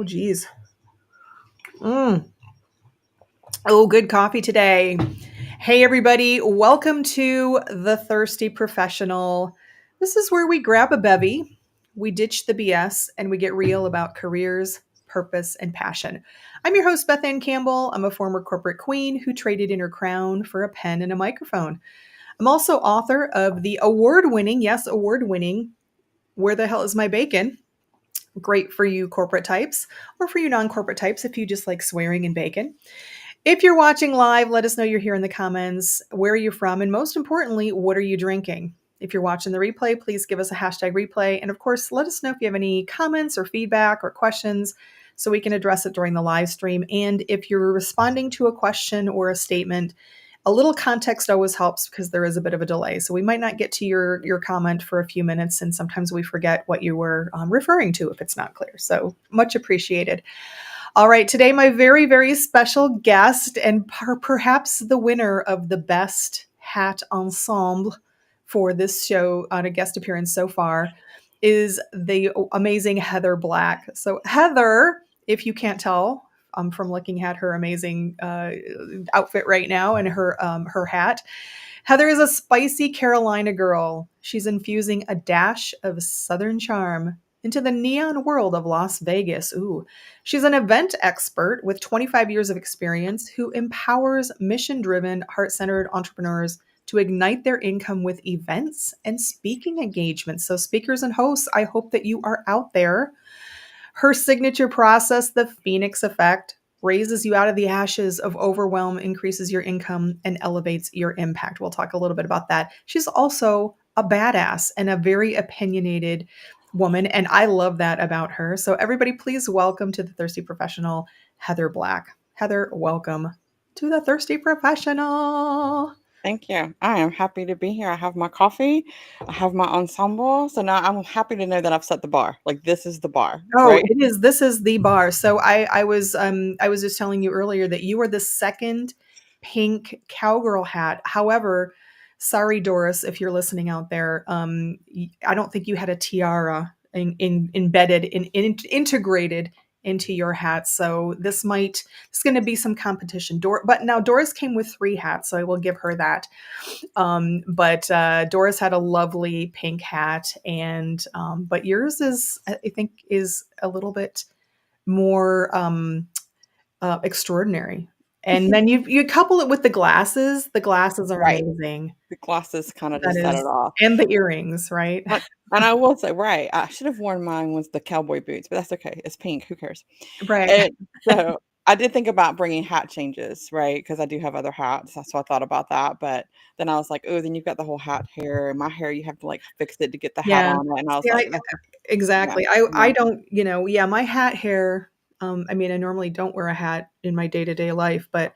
Oh, geez. Oh, good coffee today. Hey, everybody. Welcome to The Thirsty Professional. This is where we grab a bevy, we ditch the BS, and we get real about careers, purpose, and passion. I'm your host, Beth Ann Campbell. I'm a former corporate queen who traded in her crown for a pen and a microphone. I'm also author of the award-winning, yes, award-winning, Where the Hell is My Bacon? Great for you corporate types, or for you non-corporate types if you just like swearing and bacon. If you're watching live, let us know you're here in the comments. Where are you from? And most importantly, what are you drinking? If you're watching the replay, please give us a hashtag replay. And of course, let us know if you have any comments or feedback or questions so we can address it during the live stream. And if you're responding to a question or a statement, a little context always helps because there is a bit of a delay. So we might not get to your comment for a few minutes, and sometimes we forget what you were referring to if it's not clear. So much appreciated. All right, today my very, very special guest and perhaps the winner of the best hat ensemble for this show on a guest appearance so far is the amazing Heather Black. So Heather, if you can't tell, from looking at her amazing outfit right now and her hat, Heather is a spicy Carolina girl. She's infusing a dash of Southern charm into the neon world of Las Vegas. Ooh. She's an event expert with 25 years of experience who empowers mission-driven, heart-centered entrepreneurs to ignite their income with events and speaking engagements. So speakers and hosts, I hope that you are out there. Her signature process, the Phoenix effect, raises you out of the ashes of overwhelm, increases your income, and elevates your impact. We'll talk a little bit about that. She's also a badass and a very opinionated woman, and I love that about her. So everybody, please welcome to the Thirsty Professional, Heather Black. Heather, welcome to the Thirsty Professional. Thank you. I am happy to be here. I have my coffee. I have my ensemble. So now I'm happy to know that I've set the bar. Like this is the bar, Oh, right? it is. This is the bar. So I was just telling you earlier that you are the second pink cowgirl hat. However, sorry Doris, if you're listening out there, I don't think you had a tiara embedded integrated into your hat. So it's going to be some competition. But now Doris came with 3 hats, so I will give her that. But Doris had a lovely pink hat, and but yours is, I think, is a little bit more extraordinary. And then you couple it with the glasses. The glasses are Right. amazing. The glasses kind of That just set it is, off. and the earrings, right? And I will say, right, I should have worn mine was the cowboy boots, but that's okay. It's pink. Who cares? Right. And so I did think about bringing hat changes, right? Because I do have other hats. So I thought about that. But then I was like, oh, then you've got the whole hat hair. My hair, you have to like fix it to get the hat Yeah. on it. And I was See, like, that's, yeah, exactly. I no, don't, yeah, my hat hair. I mean, I normally don't wear a hat in my day-to-day life, but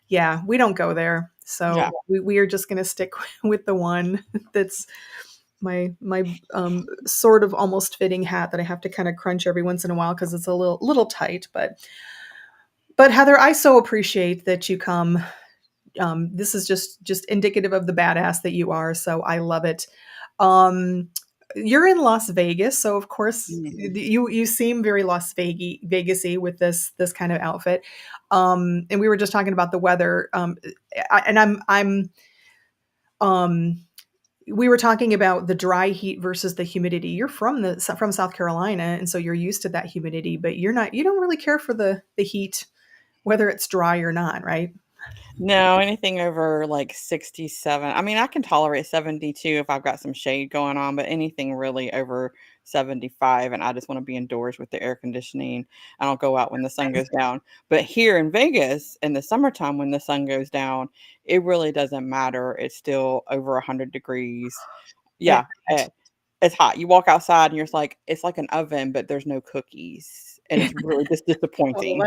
yeah, we don't go there. So yeah. we are just going to stick with the one that's my sort of almost fitting hat that I have to kind of crunch every once in a while because it's a little tight. But Heather, I so appreciate that you come. This is just indicative of the badass that you are. So I love it. Um, you're in Las Vegas, so of course Mhm. you seem very Vegasy with this kind of outfit. And we were just talking about the weather. And I'm um, we were talking about the dry heat versus the humidity. You're from South Carolina, and so you're used to that humidity, but you don't really care for the heat, whether it's dry or not, right? No, anything over like 67. I mean, I can tolerate 72 if I've got some shade going on, but anything really over 75 and I just want to be indoors with the air conditioning. I don't go out when the sun goes down. But here in Vegas in the summertime when the sun goes down, it really doesn't matter. It's still over 100 degrees. At Yeah, night. it's hot. You walk outside and you're just like it's like an oven, but there's no cookies. And it's really just Well, disappointing.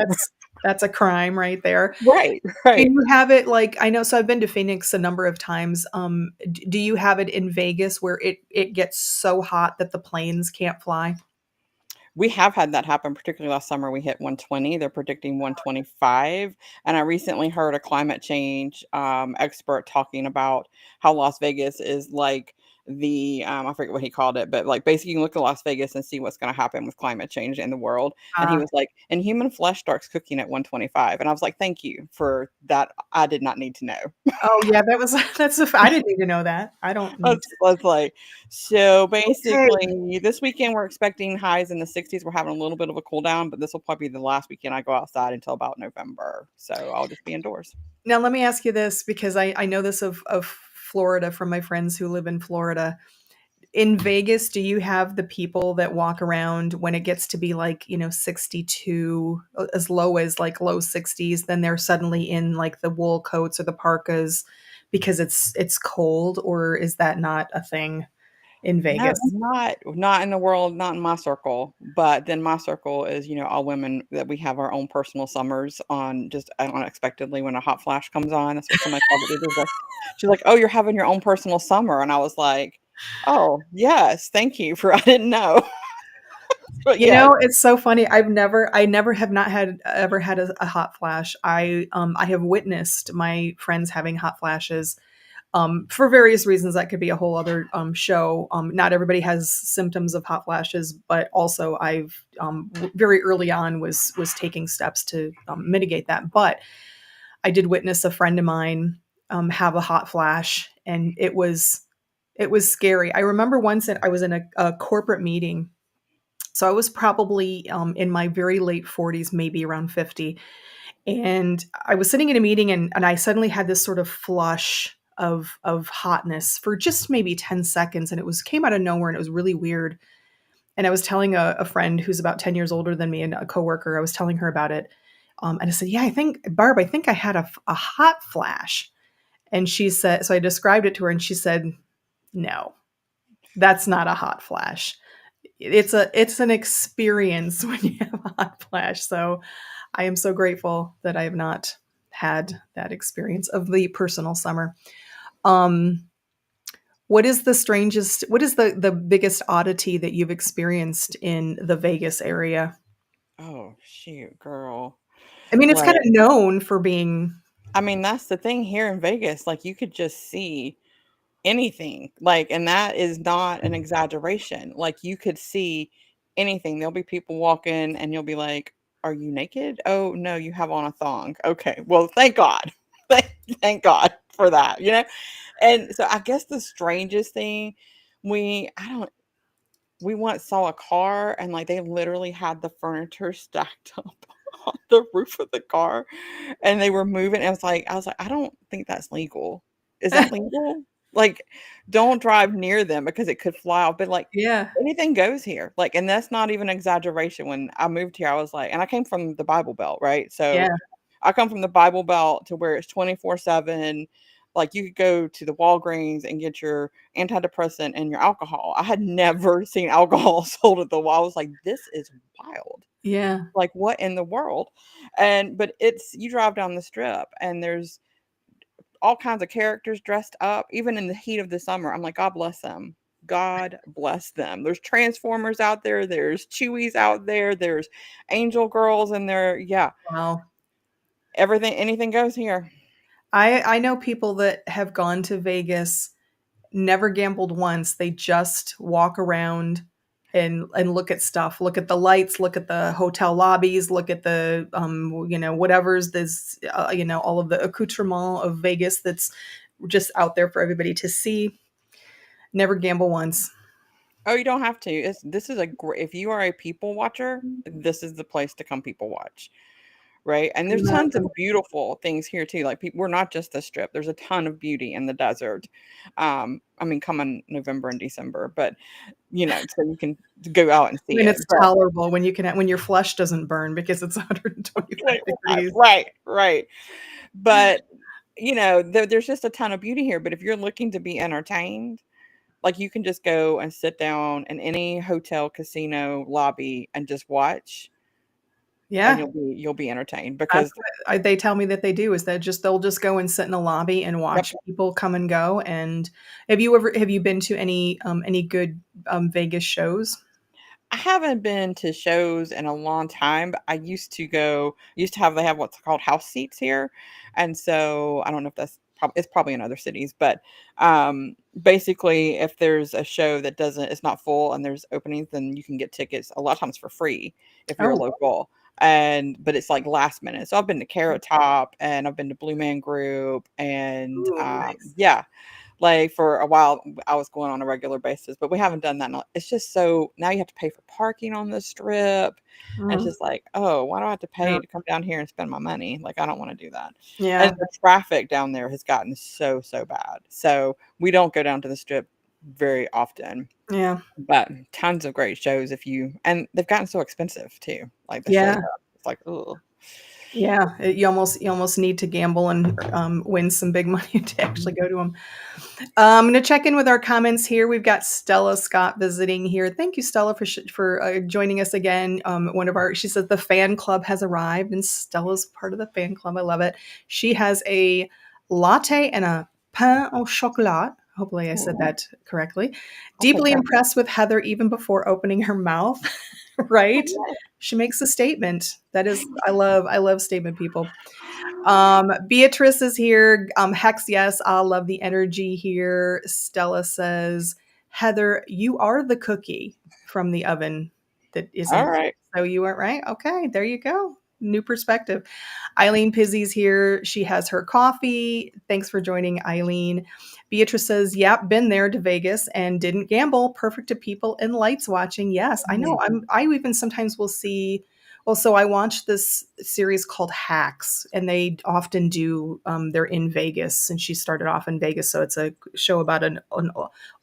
that's a crime right there. Right, Do right. you have it like, I know, so I've been to Phoenix a number of times. Do you have it in Vegas where it gets so hot that the planes can't fly? We have had that happen, particularly last summer. We hit 120. They're predicting 125. And I recently heard a climate change expert talking about how Las Vegas is like the I forget what he called it, but like basically you can look at Las Vegas and see what's going to happen with climate change in the world. And he Uh, was like, and human flesh starts cooking at 125. And I was like, thank you for that. I did not need to know. oh, yeah, that was I didn't even know that. I don't I need to. was like, so Okay. basically, this weekend we're expecting highs in the 60s. We're having a little bit of a cool down, but this will probably be the last weekend I go outside until about November. So I'll just be indoors. Now let me ask you this because I know this of Florida from my friends who live in Florida. In Vegas, do you have the people that walk around when it gets to be like, 62, as low as like low 60s, then they're suddenly in like the wool coats or the parkas because it's cold, or is that not a thing in No, Vegas? not in the world, not in my circle. But then my circle is, all women that we have our own personal summers on just unexpectedly when a hot flash comes on. That's what somebody called it. She's like, "Oh, you're having your own personal summer," and I was like, "Oh, yes, thank you for I didn't know." But yes. It's so funny. I never have not had ever had a hot flash. I have witnessed my friends having hot flashes for various reasons. That could be a whole other show. Not everybody has symptoms of hot flashes, but also I've very early on was taking steps to mitigate that. But I did witness a friend of mine have a hot flash, and it was scary. I remember once that I was in a corporate meeting. So I was probably in my very late 40s, maybe around 50. And I was sitting in a meeting, and I suddenly had this sort of flush of hotness for just maybe 10 seconds. And it was came out of nowhere, and it was really weird. And I was telling a friend who's about 10 years older than me, and a coworker, I was telling her about it. And I said, yeah, I think I had a hot flash. And she said, so I described it to her, and she said, no, that's not a hot flash. It's an experience when you have a hot flash. So I am so grateful that I have not had that experience of the personal summer. Um, what is the biggest oddity that you've experienced in the Vegas area? Oh, shoot, girl. I mean, it's kind Like, of known for being, I mean, that's the thing here in Vegas. Like, you could just see anything, like, and that is not an exaggeration. Like, you could see anything. There'll be people walking and you'll be like, "Are you naked? Oh, no, you have on a thong." Okay. Well, thank God. Thank God for that. And so I guess the strangest thing I don't we once saw a car and like they literally had the furniture stacked up on the roof of the car and they were moving. And I was like, I don't think that's legal. Is that legal? Like, don't drive near them because it could fly off. But like yeah, anything goes here. Like, and that's not even exaggeration. When I moved here, I was like, and I came from the Bible Belt, right? yeah, So I come from the Bible Belt to where it's 24/7. Like you could go to the Walgreens and get your antidepressant and your alcohol. I had never seen alcohol sold at the wall. I was like, this is wild. yeah, Like, what in the world? But you drive down the strip and there's all kinds of characters dressed up, even in the heat of the summer. I'm like, God bless them. God bless them. There's Transformers out there. There's Chewies out there. There's Angel Girls and yeah, wow. anything goes here. I know people that have gone to Vegas, never gambled once. They just walk around and look at stuff, look at the lights, look at the hotel lobbies, look at the whatever's this all of the accoutrement of Vegas that's just out there for everybody to see. Never gamble once. Oh, you don't have to. This is a great, if you are a people watcher, this is the place to come people watch, right? And there's tons of beautiful things here too. Like people, we're not just the strip. There's a ton of beauty in the desert. I mean, come in November and December, but so you can go out and see When it. it's But tolerable, when your flesh doesn't burn because it's 125 right, degrees. right, right. But there's just a ton of beauty here. But if you're looking to be entertained, like you can just go and sit down in any hotel, casino lobby and just watch, and Yeah, you'll be entertained that's because what they tell me that they do is that they'll just go and sit in a lobby and yep. watch people come and go. And have you been to any good Vegas shows? I haven't been to shows in a long time, but I used to have they have what's called house seats here. And so I don't know if it's probably in other cities, but basically, if there's a show that doesn't it's not full and there's openings, then you can get tickets a lot of times for free if you're Oh, local. But it's like last minute. So I've been to Carrot Top and I've been to Blue Man Group and ooh, nice. yeah, like for a while I was going on a regular basis, but we haven't done that. It's just so now you have to pay for parking on the strip. And it's Mhm. just like, oh, why do I have to Yeah. pay to come down here and spend my money? Like, I don't want to do that. And Yeah. the traffic down there has gotten so, so bad. So we don't go down to the strip very often, Yeah. but tons of great shows and they've gotten so expensive too. Like the shows Yeah. are, it's like, oh, Yeah. You almost need to gamble and win some big money to actually go to them. I'm going to check in with our comments here. We've got Stella Scott visiting here. Thank you, Stella, for joining us again. She says the fan club has arrived, and Stella's part of the fan club. I love it. She has a latte and a pain au chocolat. Hopefully, I said that correctly. I'll take Deeply that. impressed with Heather even before opening her mouth. Right? She makes a statement. That is, I love statement people. Beatrice is here. Hex, yes, I love the energy here. Stella says, Heather, you are the cookie from the oven that All isn't. right. So you weren't right. Okay, there you go. New perspective. Eileen Pizzi's here. She has her coffee. Thanks for joining, Eileen. Beatrice says, "Yep, been there to Vegas and didn't gamble. Perfect to people in lights watching." Yes, I know. Mhm. I even sometimes will see. Well, so I watched this series called Hacks, and they often do. They're in Vegas, and she started off in Vegas, so it's a show about an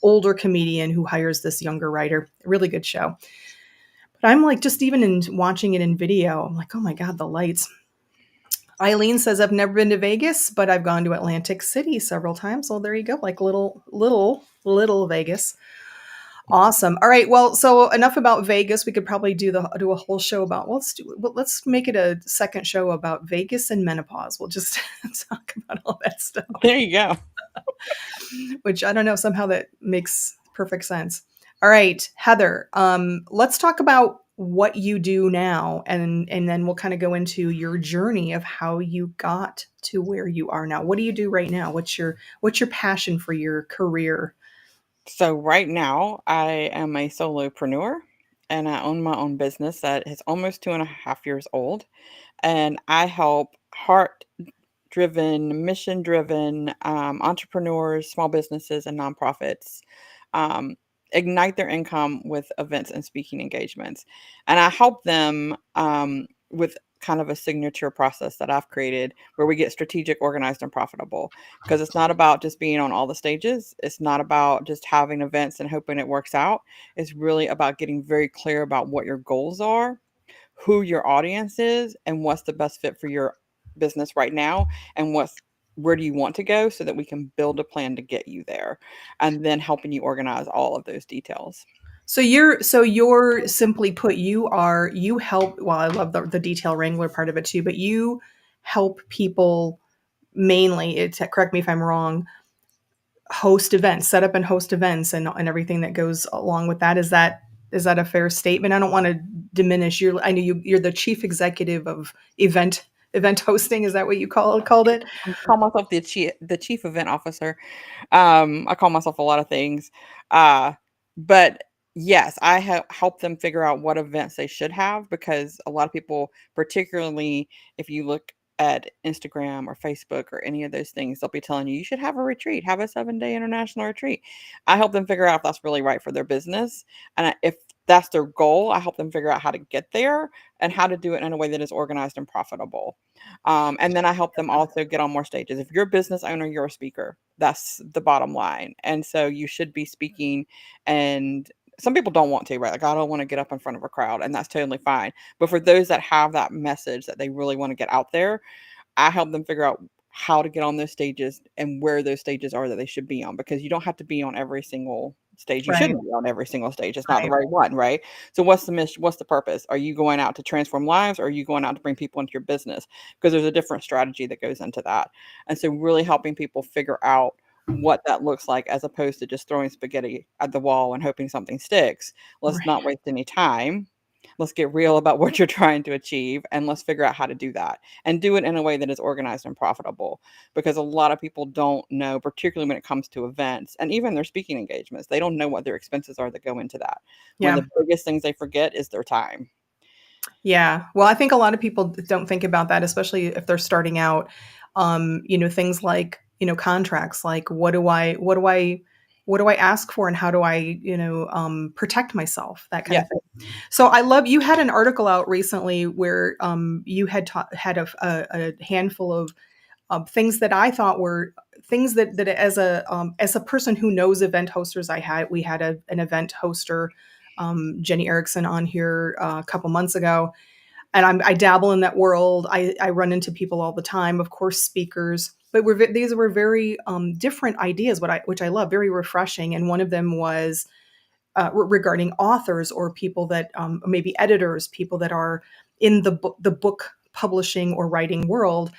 older comedian who hires this younger writer. Really good show. But I'm like, just even in watching it in video, I'm like, oh my god, the lights. Eileen says I've never been to Vegas, but I've gone to Atlantic City several times. Well, there you go, like little Vegas. Awesome. All right. Well, so enough about Vegas. We could probably do a whole show about. Let's make it a second show about Vegas and menopause. We'll just talk about all that stuff, There you go. which I don't know, somehow that makes perfect sense. All right, Heather. Let's talk about what you do now, and then we'll kind of go into your journey of how you got to where you are now. What do you do right now? What's your passion for your career? So right now, I am a solopreneur and I own my own business that is almost 2.5 years old. And I help heart driven, mission driven entrepreneurs, small businesses, and nonprofits um, ignite their income with events and speaking engagements. And I help them with kind of a signature process that I've created where we get strategic, organized, and profitable. Because it's not about just being on all the stages, it's not about just having events and hoping it works out. It's really about getting very clear about what your goals are, who your audience is, and what's the best fit for your business right now, and where do you want to go so that we can build a plan to get you there, and then helping you organize all of those details. So you're simply put, you help. Well, I love the detail wrangler part of it too, but you help people mainly. It's correct me if I'm wrong. Host events, set up and host events, and everything that goes along with that. Is that a fair statement? I don't want to diminish your. I know you're the chief executive of event hosting. Is that what you called it? I call myself the chief event officer. I call myself a lot of things. But yes, I help them figure out what events they should have, because a lot of people, particularly if you look at Instagram or Facebook or any of those things, they'll be telling you should have a retreat, have a 7-day international retreat. I help them figure out if that's really right for their business. If that's their goal, I help them figure out how to get there and how to do it in a way that is organized and profitable. And then I help them also get on more stages. If you're a business owner, you're a speaker. That's the bottom line. And so you should be speaking. And some people don't want to, right? Like, I don't want to get up in front of a crowd, and that's totally fine. But for those that have that message that they really want to get out there, I help them figure out how to get on those stages and where those stages are that they should be on, because you don't have to be on every single stage. You Right, shouldn't be on every single stage. It's not the right, right one, right? So what's the mission? What's the purpose? Are you going out to transform lives, or are you going out to bring people into your business? Because there's a different strategy that goes into that. And so really helping people figure out what that looks like, as opposed to just throwing spaghetti at the wall and hoping something sticks. Let's right. not waste any time. Let's get real about what you're trying to achieve and let's figure out how to do that and do it in a way that is organized and profitable. Because a lot of people don't know, particularly when it comes to events and even their speaking engagements, they don't know what their expenses are that go into that. One Yeah. of the biggest things they forget is their time. Yeah. Well, I think a lot of people don't think about that, especially if they're starting out. Things like, contracts, like what do I ask for and how do I, protect myself, that kind Yeah. of thing. So I love you had an article out recently where you had a handful of things that I thought were things that as a person who knows event hosters, we had an event hoster, Jenny Erickson, on here a couple months ago, and I dabble in that world. I run into people all the time, of course, speakers, but these were very different ideas, which I love, very refreshing. And one of them was regarding authors or people that maybe editors, people that are in the book publishing or writing world.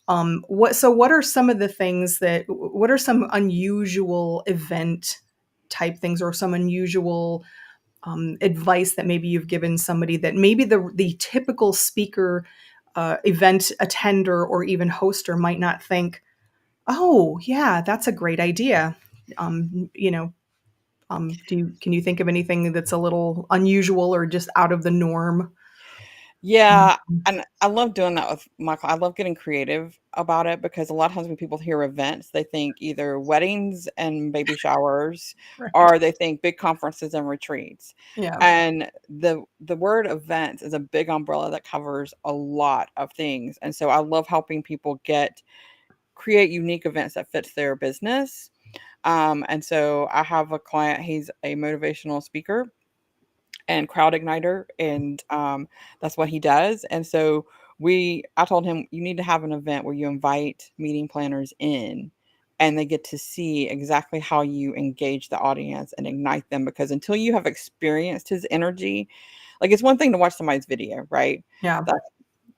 What are some of the things what are some unusual event type things or some unusual advice that maybe you've given somebody that maybe the typical speaker, event attender, or even hoster might not think, oh yeah, that's a great idea. Um, you know, can you think of anything that's a little unusual or just out of the norm? Yeah, Mhm. and I love doing that with my I love getting creative about it because a lot of times when people hear events, they think either weddings and baby showers Right. or they think big conferences and retreats. Yeah. And the word events is a big umbrella that covers a lot of things. And so I love helping people create unique events that fits their business. And so I have a client, he's a motivational speaker and crowd igniter, and that's what he does. And so I told him, you need to have an event where you invite meeting planners in and they get to see exactly how you engage the audience and ignite them, because until you have experienced his energy, like, it's one thing to watch somebody's video, right? Yeah.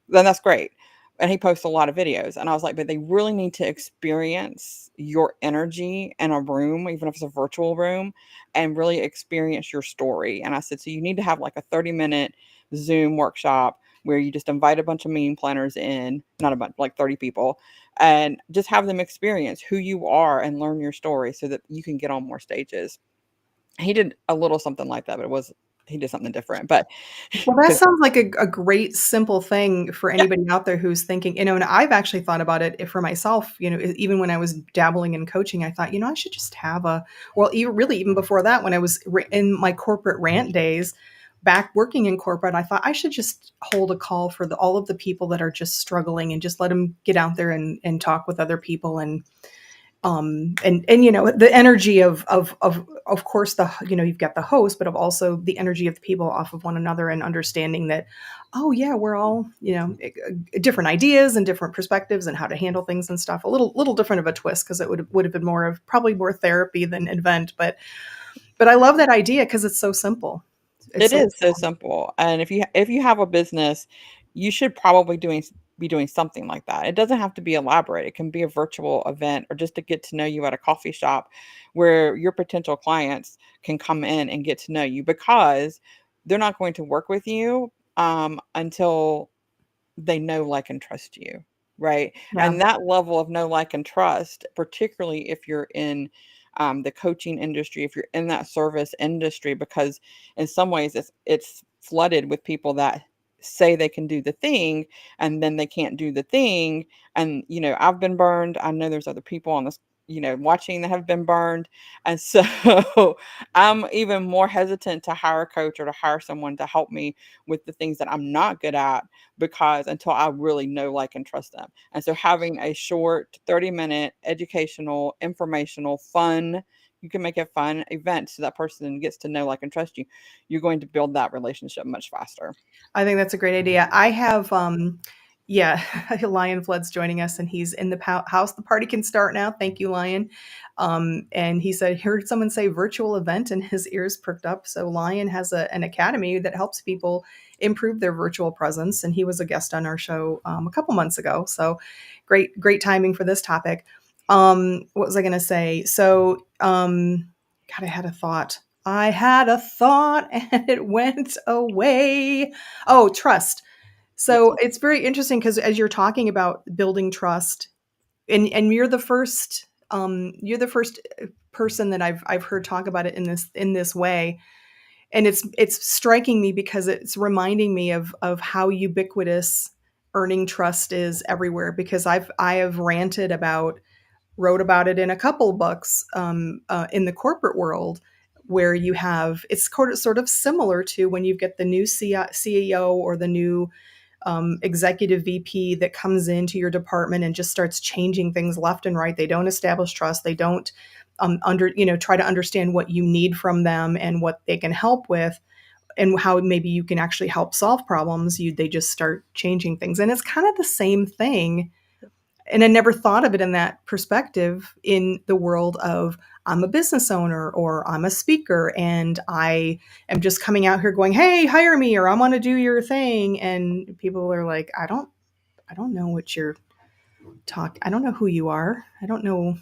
Then that's great. And he posts a lot of videos. And I was like, but they really need to experience your energy in a room, even if it's a virtual room, and really experience your story. And I said, so you need to have like a 30-minute Zoom workshop where you just invite a bunch of meeting planners in, not a bunch, like 30 people, and just have them experience who you are and learn your story so that you can get on more stages. He did a little something like that, but he did something different. But Well, that because, sounds like a great simple thing for yeah, anybody out there who's thinking, and I've actually thought about it for myself, even when I was dabbling in coaching, I thought, I should just have well, even before that, when I was in my corporate rant days, back working in corporate, I thought I should just hold a call for all of the people that are just struggling and just let them get out there and talk with other people and the energy of course you've got the host, but of also the energy of the people off of one another and understanding that, oh yeah, we're all different ideas and different perspectives and how to handle things and stuff, a little different of a twist, because it would have been probably more therapy than event, but I love that idea because it's so simple. It's it so is so simple, and if you have a business, you should probably be doing something like that. It doesn't have to be elaborate. It can be a virtual event or just to get to know you at a coffee shop where your potential clients can come in and get to know you, because they're not going to work with you until they know, like, and trust you, right? yeah, And that level of know, like, and trust, particularly if you're in the coaching industry, if you're in that service industry, because in some ways it's flooded with people that say they can do the thing and then they can't do the thing. And I've been burned. I know there's other people on this, watching, that have been burned. And so I'm even more hesitant to hire a coach or to hire someone to help me with the things that I'm not good at, because until I really know, like, and trust them. And so having a short 30-minute educational, informational, fun, you can make it fun event so that person gets to know, like, and trust you. You're going to build that relationship much faster. I think that's a great idea. I have, yeah, Lion Flood's joining us, and he's in the house. The party can start now. Thank you, Lion. And he said, heard someone say virtual event, and his ears perked up. So Lion has an academy that helps people improve their virtual presence, and he was a guest on our show a couple months ago. So great timing for this topic. What was I going to say? So, God, I had a thought. I had a thought and it went away. Oh, trust. So Yes. it's very interesting because as you're talking about building trust, and you're the first person that I've heard talk about it in this way, and it's striking me because it's reminding me of how ubiquitous earning trust is everywhere. Because I have wrote about it in a couple books in the corporate world, where you have it's sort of similar to when you get the new CEO or the new executive VP that comes into your department and just starts changing things left and right. They don't establish trust. They don't try to understand what you need from them and what they can help with, and how maybe you can actually help solve problems. They just start changing things, and it's kind of the same thing. And I never thought of it in that perspective in the world of I'm a business owner or I'm a speaker and I am just coming out here going, "Hey, hire me," or "I want to do your thing." And people are like, I don't know what you're I don't know who you are. I don't know.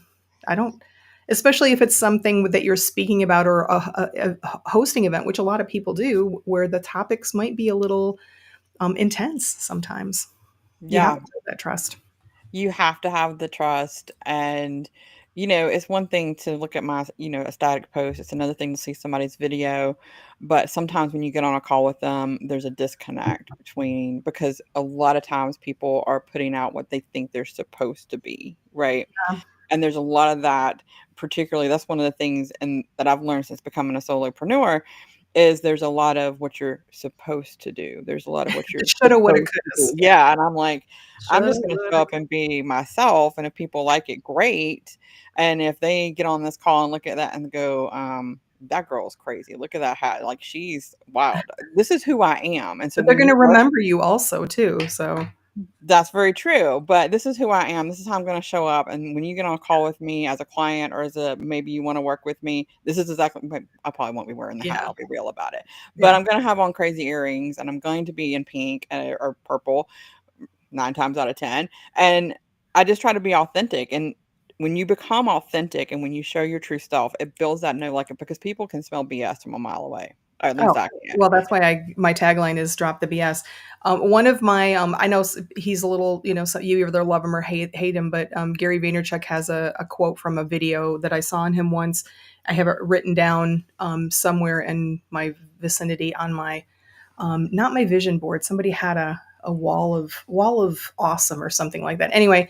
I don't especially if it's something that you're speaking about or a hosting event, which a lot of people do, where the topics might be a little intense sometimes. You have Yeah, to build that trust. you have to have the trust. And, it's one thing to look at a static post. It's another thing to see somebody's video. But sometimes when you get on a call with them, there's a disconnect between, because a lot of times people are putting out what they think they're supposed to be, right? Yeah. And there's a lot of that. Particularly, that's one of the things and that I've learned since becoming a solopreneur, is there's a lot of what you're supposed to do. There's a lot of what you're Shoulda, woulda, supposed to couldas. do. Yeah. Yeah, and I'm like, I'm Shoulda, just gonna show woulda, up and be myself, and if people like it, great. And if they get on this call and look at that and go, "That girl's crazy. Look at that hat. Like, she's wild. This is who I am." And so but they're when you gonna work remember you also too, so that's very true, but this is who I am. This is how I'm gonna show up, and when you get on a call with me as a client or as a maybe you wanna work with me, this is exactly but I probably won't be wearing the hat, yeah, I'll be real about it. But yeah. I'm gonna have on crazy earrings, and I'm going to be in pink, or purple 9 times out of 10, and I just try to be authentic, and when you become authentic and when you show your true self, it builds that know like it because people can smell BS from a mile away, or at least Oh, I can. well, that's why my tagline is "Drop the BS." One of my, I know he's a little, so you either love him or hate him, but Gary Vaynerchuk has a quote from a video that I saw on him once. I have it written down somewhere in my vicinity on my, not my vision board. Somebody had a wall of awesome or something like that. Anyway,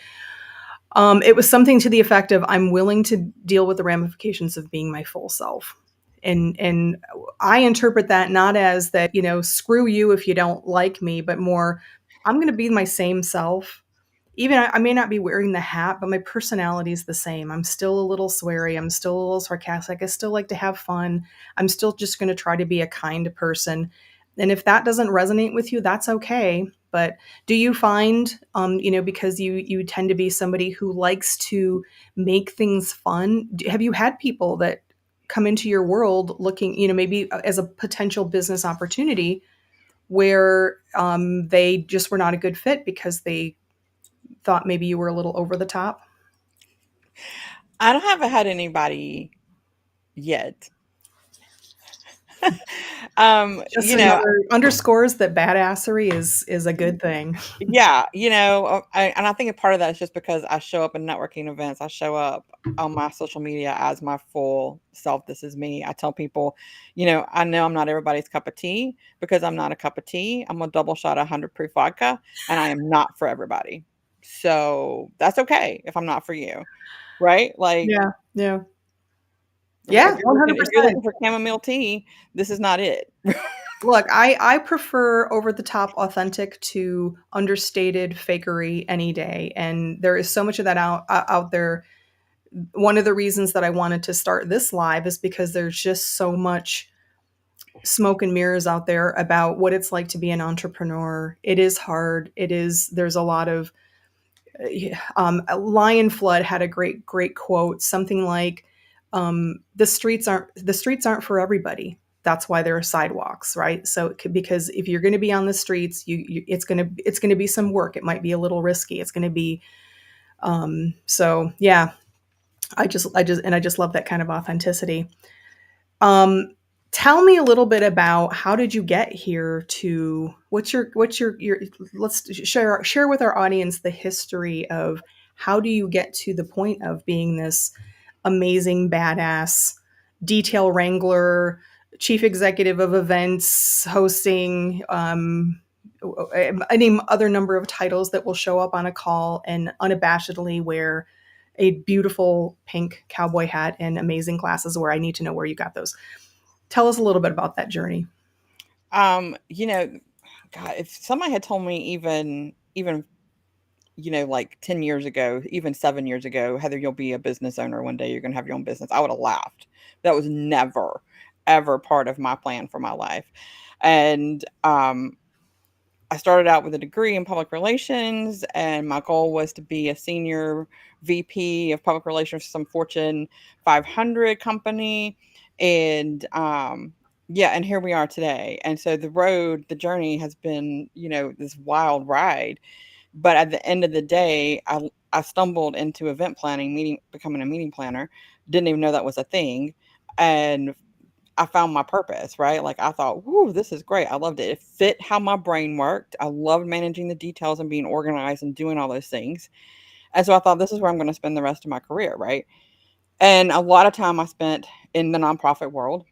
it was something to the effect of I'm willing to deal with the ramifications of being my full self. And I interpret that not as that, screw you if you don't like me, but more I'm going to be my same self. Even I may not be wearing the hat, but my personality is the same. I'm still a little sweary. I'm still a little sarcastic. I still like to have fun. I'm still just going to try to be a kind person. And if that doesn't resonate with you, that's okay. But do you find, because you tend to be somebody who likes to make things fun, have you had people that come into your world looking, maybe as a potential business opportunity where they just were not a good fit because they thought maybe you were a little over the top? I don't haven't had anybody yet. Just another underscores that badassery is a good thing. Yeah, and I think a part of that is just because I show up in networking events. I show up on my social media as my full self. This is me. I tell people, I know I'm not everybody's cup of tea because I'm not a cup of tea. I'm a double shot of 100 proof vodka, and I am not for everybody. So that's okay if I'm not for you, right? Like Yeah, yeah. if Yeah, you're looking if you're 100%. looking for chamomile tea, this is not it. Look, I prefer over the top authentic to understated fakery any day, and there is so much of that out there. One of the reasons that I wanted to start this live is because there's just so much smoke and mirrors out there about what it's like to be an entrepreneur. It is hard. There's a lot of Lion Flood had a great quote, something like, the streets aren't for everybody. That's why there are sidewalks, right? So because if you're going to be on the streets, it's going to be some work. It might be a little risky. It's going to be so yeah. I just love that kind of authenticity. Tell me a little bit about how did you get here to what's your let's share with our audience the history of how do you get to the point of being this amazing badass detail wrangler, chief executive of events, hosting any other number of titles that will show up on a call and unabashedly wear a beautiful pink cowboy hat and amazing glasses where I need to know where you got those. Tell us a little bit about that journey. You know, God, if somebody had told me even like 10 years ago, even 7 years ago, Heather, you'll be a business owner one day, you're gonna have your own business, I would have laughed. That was never, ever part of my plan for my life. And I started out with a degree in public relations, and my goal was to be a senior VP of public relations for some Fortune 500 company. And yeah, and here we are today. And so the journey has been, this wild ride. But at the end of the day, I stumbled into event planning, becoming a meeting planner. Didn't even know that was a thing. And I found my purpose, right? Like I thought, "Whoo, this is great." I loved it. It fit how my brain worked. I loved managing the details and being organized and doing all those things. And so I thought, this is where I'm going to spend the rest of my career, right? And a lot of time I spent in the nonprofit world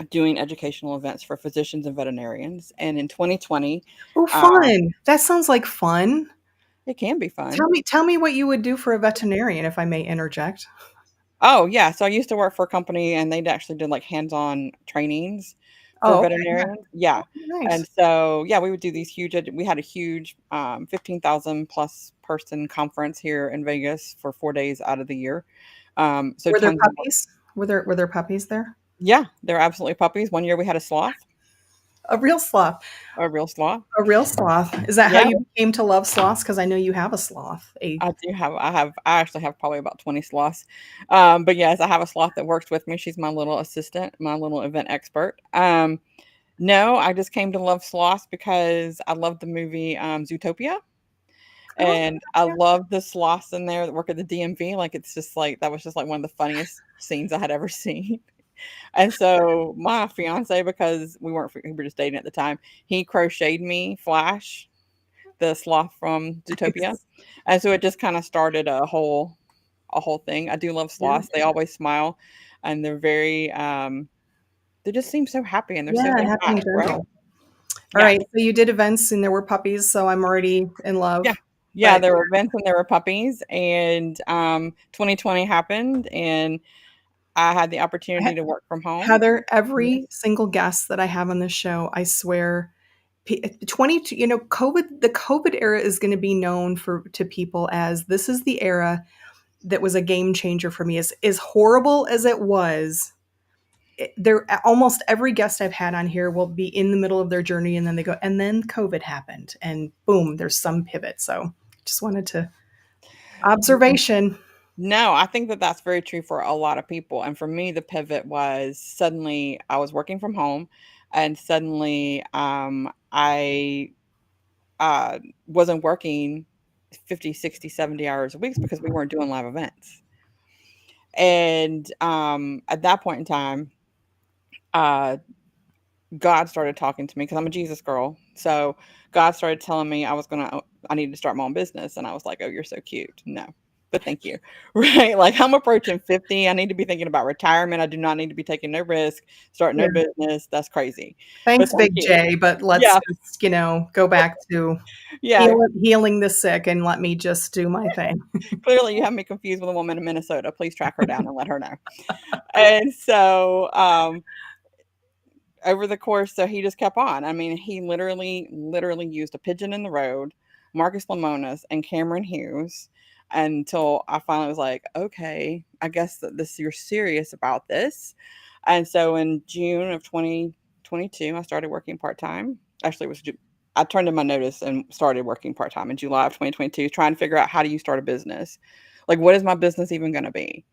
doing educational events for physicians and veterinarians. And in 2020, Oh, uh, fun. That sounds like fun. it can be fun. Tell me what you would do for a veterinarian, if I may interject. Oh, yeah, so I used to work for a company, and they'd actually did, like, hands-on trainings for Oh, okay, yeah. veterinarians. Yeah, and Nice. so, yeah, we would do these we had a huge, 15,000 plus person conference here in Vegas for 4 days out of the year. So Were there tons of puppies? Were there puppies there? Yeah, they're absolutely puppies. One year we had a sloth, A real sloth. a real sloth. A real sloth. Is that how Yeah, you came to love sloths? Because I know you have a sloth. A I actually have probably about 20 sloths. But yes, I have a sloth that works with me. She's my little assistant, my little event expert. No, I just came to love sloths because I love the movie, Zootopia, oh, and I yeah. love the sloths in there that work at the DMV, like, it's just like that was just, like, one of the funniest scenes I had ever seen, and so my fiancé, because we were just dating at the time, he crocheted me Flash, the sloth from Zootopia, Nice. and so it just kinda started a whole thing. I do love Yeah. sloths, they always smile, and they're very, they just seem so happy, and they're so Yeah, laid happy and back, right? gentle. All Yeah. right, so you did events and there were puppies, so I'm already in Yeah. love. Yeah, But there were events and there were puppies, and, 2020 happened, and I had the he opportunity to work from home. Heather, Mhm. every single guest that I have on this show, I swear, 22, the COVID era is going to be known to people as this is the era that was a game changer for me. As horrible as it was, there almost every guest I've had on here will be in the middle of their journey and then they go, and then COVID happened and boom, there's some pivot. So just wanted to observation. No, I think that that's very true for a lot of people, and for me, the pivot was suddenly I was working from home, and suddenly, I, wasn't working 50, 60, 70 hours a week because we weren't doing live events, and, at that point in time, uh God started talking to me because I'm a Jesus girl. So God started telling me I needed to start my own business. And I was like, oh, you're so cute. No, but thank you. Right. Like I'm approaching 50. I need to be thinking about retirement. I do not need to be taking no risk, starting Yeah. no business. That's crazy. But Thanks, thank Big you. J, but let's Yeah. just, go back to Yeah. healing the sick and let me just do my thing. Clearly you have me confused with a woman in Minnesota. Please track her down and let her know. And so, over the course, so he just kept on. I mean, he literally used a pigeon in the road, Marcus Lemonis, and Cameron Hughes until I finally was like, okay, I guess that this you're serious about this. And so in June of 2022, I started working part time. Actually, I turned in my notice and started working part time in July of 2022, trying to figure out how do you start a business? Like, what is my business even going to be?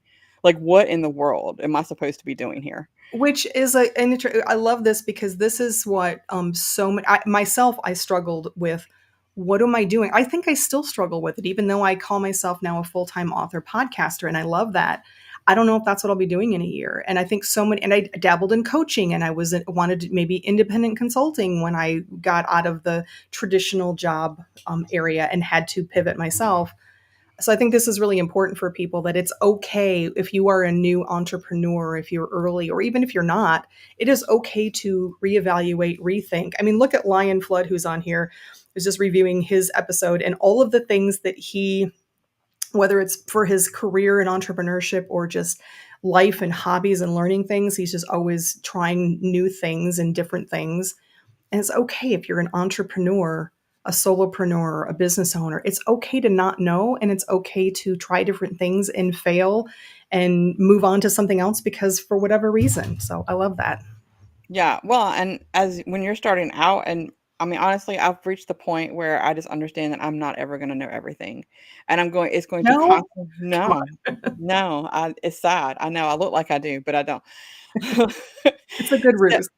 Like, what in the world am I supposed to be doing here? Which is I love this because this is what so many myself I struggled with. What am I doing? I think I still struggle with it, even though I call myself now a full time author podcaster, and I love that. I don't know if that's what I'll be doing in a year. And I think so many, and I dabbled in coaching, and I wanted to maybe independent consulting when I got out of the traditional job area and had to pivot myself. So I think this is really important for people, that it's okay if you are a new entrepreneur, if you're early, or even if you're not, it is okay to reevaluate, rethink. I mean, look at Lion Flood, who's on here, who's just reviewing his episode, and all of the things that he, whether it's for his career in entrepreneurship or just life and hobbies and learning things, he's just always trying new things and different things. And it's okay if you're an entrepreneur, a solopreneur, a business owner. It's okay to not know, and it's okay to try different things and fail and move on to something else because for whatever reason. So I love that. Yeah, well, and as when you're starting out, and I mean, honestly, I've reached the point where I just understand that I'm not ever gonna know everything, and it's going to No, constantly come no, no, it's sad. I know I look like I do, but I don't. it's a good So ruse.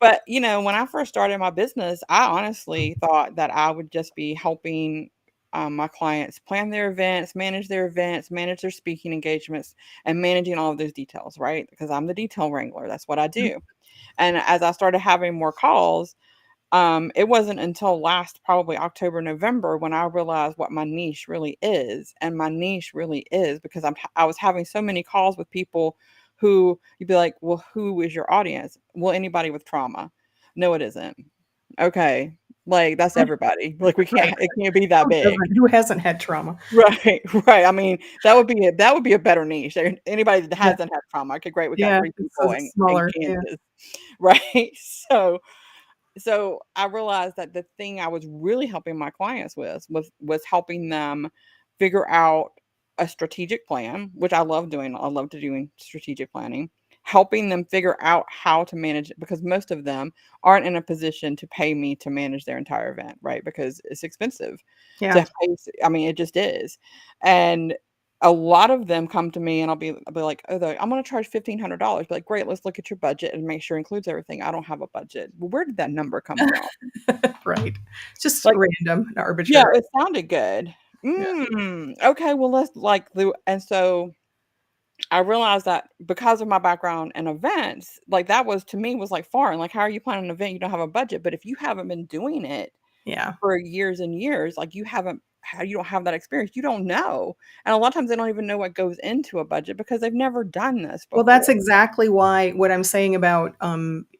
but, when I first started my business, I honestly thought that I would just be helping, my clients plan their events, manage their speaking engagements, and managing all of those details, right? Because I'm the detail wrangler, that's what I do. And as I started having more calls, it wasn't until last probably October, November when I realized what my niche really is. And my niche really is because I was having so many calls with people who you'd be like, well, who is your audience? Well, anybody with trauma. No, it isn't. Okay. Like that's everybody. Like Right. it can't be that Who big. doesn't? Who hasn't had trauma? Right, right. I mean, that would be a better niche. Anybody that Yeah. hasn't had trauma. Okay, great. We got Yeah. three It's people in smaller. Yeah. Kansas. Right. So I realized that the thing I was really helping my clients with was helping them figure out a strategic plan, which I love doing. I love to doing strategic planning, helping them figure out how to manage it because most of them aren't in a position to pay me to manage their entire event, right? Because it's expensive to Yeah. pay. I mean, it just is. And a lot of them come to me and I'll be like, "Oh, I'm gonna charge $1,500." Be like, "Great, let's look at your budget and make sure it includes everything." I don't have a budget. Well, where did that number come from? Right. It's just Like, random and yeah, arbitrary. it sounded good. Yeah. Okay, well, let's like the and so I realized that because of my background in events, like that was to me was like foreign. Like, how are you planning an event? You don't have a budget. But if you haven't been doing it Yeah. for years and years, like you don't have that experience, you don't know. And a lot of times they don't even know what goes into a budget because they've never done this Well, that's before. exactly why what I'm saying about,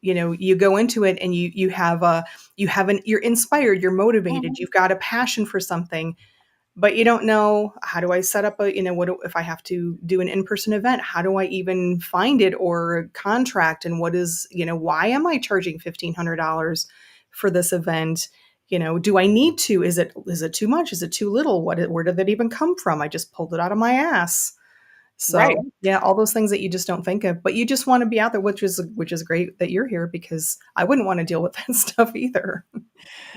you go into it and you're inspired, you're motivated, Mhm. you've got a passion for something, but you don't know, how do I set up if I have to do an in-person event, how do I even find it or contract, and why am I charging $1,500 for this event? Do I need to? Is it too much? Is it too little? Where did that even come from? I just pulled it out of my ass. Right. So, yeah, all those things that you just don't think of, but you just wanna be out there, which is great that you're here because I wouldn't wanna deal with that stuff either.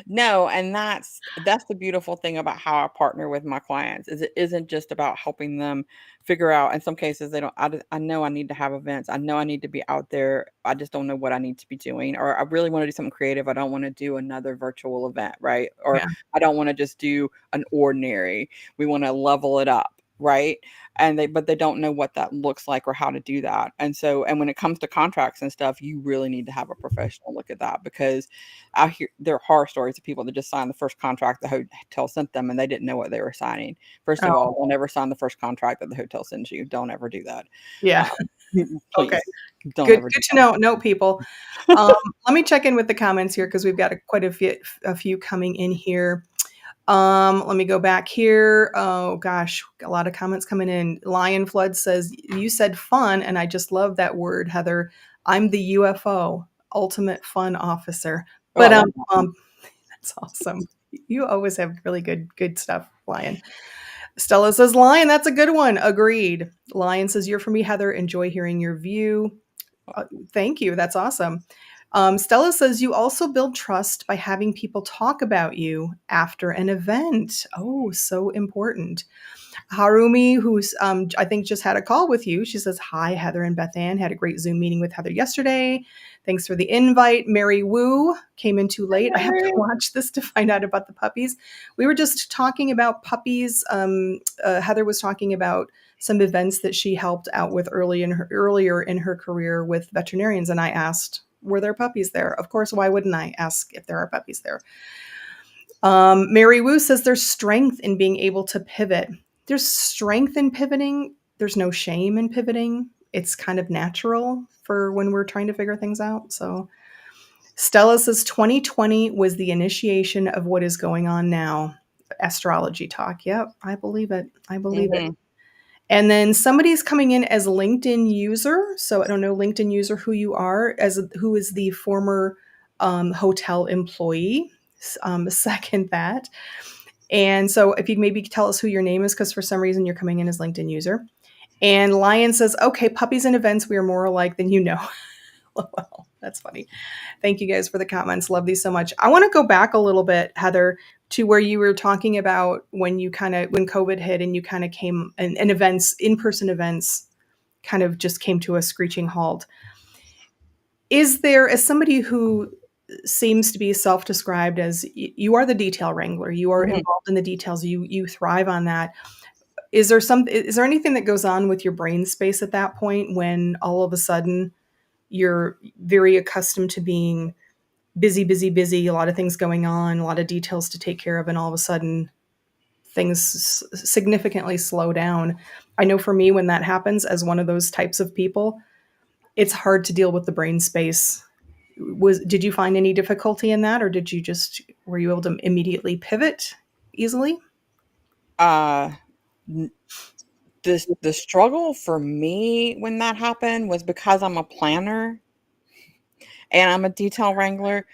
No, and that's the beautiful thing about how I partner with my clients is it isn't just about helping them figure out in some cases they don't I know I need to have events. I know I need to be out there. I just don't know what I need to be doing or I really want to do something creative. I don't want to do another virtual event, right? Or Yeah. I don't want to just do an ordinary. We want to level it up, right? But they don't know what that looks like or how to do that. And when it comes to contracts and stuff, you really need to have a professional look at that because I hear there are horror stories of people that just signed the first contract the hotel sent them and they didn't know what they were signing. First of Oh, all, don't ever sign the first contract that the hotel sends you. Don't ever do that. yeah. Uh, Okay. please don't Good ever do good to know. Note, people. Um, Let me check in with the comments here because we've got quite a few coming in here. Let me go back here. Oh gosh, a lot of comments coming in. Lion Flood says, "You said fun, and I just love that word, Heather. I'm the UFO, ultimate fun officer." Oh, I But love that one. that's awesome. You always have really good stuff, Lion. Stella says, "Lion, that's a good one." Agreed. Lion says, "You're for me, Heather. Enjoy hearing your view." Thank you. That's awesome. Stella says you also build trust by having people talk about you after an event. Oh, so important. Harumi, who's I think just had a call with you, she says, "Hi, Heather and Beth Ann. Had a great Zoom meeting with Heather yesterday. Thanks for the invite." Mary Wu came in too Hi, late. I have to Mary. watch this to find out about the puppies. We were just talking about puppies. Heather was talking about some events that she helped out with earlier in her career with veterinarians, and I asked, "Were there puppies there?" Of course, why wouldn't I ask if there are puppies there? Mary Wu says there's strength in being able to pivot. There's strength in pivoting. There's no shame in pivoting. It's kind of natural for when we're trying to figure things out. So Stella says 2020 was the initiation of what is going on now. Astrology talk. Yep, I believe it. I believe it. Mhm. And then somebody's coming in as LinkedIn user. So I don't know, LinkedIn user, who you are, who is the former hotel employee. Second that. And so if you maybe tell us who your name is, because for some reason you're coming in as LinkedIn user. And Lion says, okay, puppies and events, we are more alike than you know. Well, that's funny. Thank you guys for the comments. Love these so much. I want to go back a little bit, Heather, to where you were talking about when COVID hit and you kind of came and events, in-person events kind of just came to a screeching halt. Is there, as somebody who seems to be self-described as you are the detail wrangler, you are Mhm. involved in the details, you thrive on that. Is there anything that goes on with your brain space at that point when all of a sudden you're very accustomed to being busy, busy, busy, a lot of things going on, a lot of details to take care of, and all of a sudden things significantly slow down? I know for me, when that happens, as one of those types of people, it's hard to deal with the brain space. Did you find any difficulty in that, or were you able to immediately pivot easily? Uh, n the struggle for me when that happened was because I'm a planner and I'm a detail wrangler,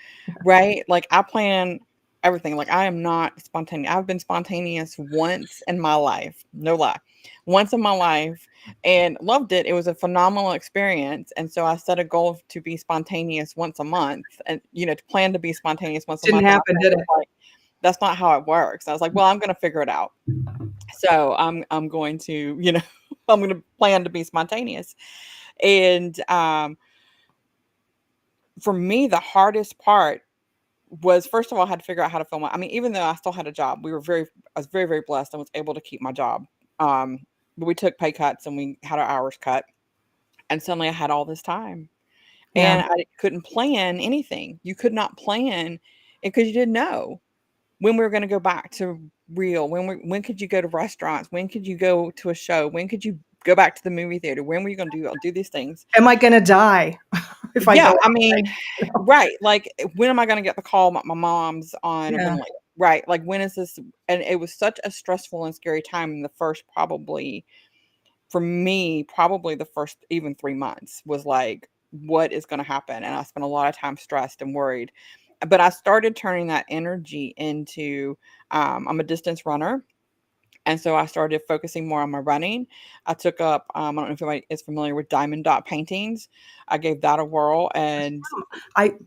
right? Like, I plan everything. Like, I am not spontaneous. I've been spontaneous once in my life, no lie. Once in my life, and loved it. It was a phenomenal experience, and so I set a goal to be spontaneous once a month and, to plan to be spontaneous once a Didn't month, and my happen, friend did was it? like, "That's not how it works." I was like, "Well, I'm gonna figure it out." So, I'm going to, I'm gonna plan to be spontaneous, and, for me, the hardest part was, first of all, I had to figure out how to film it. I mean, even though I still had a job, I was very, very blessed and was able to keep my job. Um, but we took pay cuts and we had our hours cut. And suddenly I had all this time Yeah. and I couldn't plan anything. You could not plan it because you didn't know when we were going to go back to real. When could you go to restaurants? When could you go to a show? When could you go back to the movie theater? When were you going to do these things? Am I gonna die if I go Yeah, I out? mean, Right? right, like, when am I gonna get the call my mom's on a Yeah. ventilator? Right, like, when is this, and it was such a stressful and scary time in the first, probably for me, probably the first even 3 months was like, "What is gonna happen?" And I spent a lot of time stressed and worried. But I started turning that energy into, I'm a distance runner, and so I started focusing more on my running. I took up, I don't know if anybody is familiar with diamond dot paintings. I gave that a whirl, and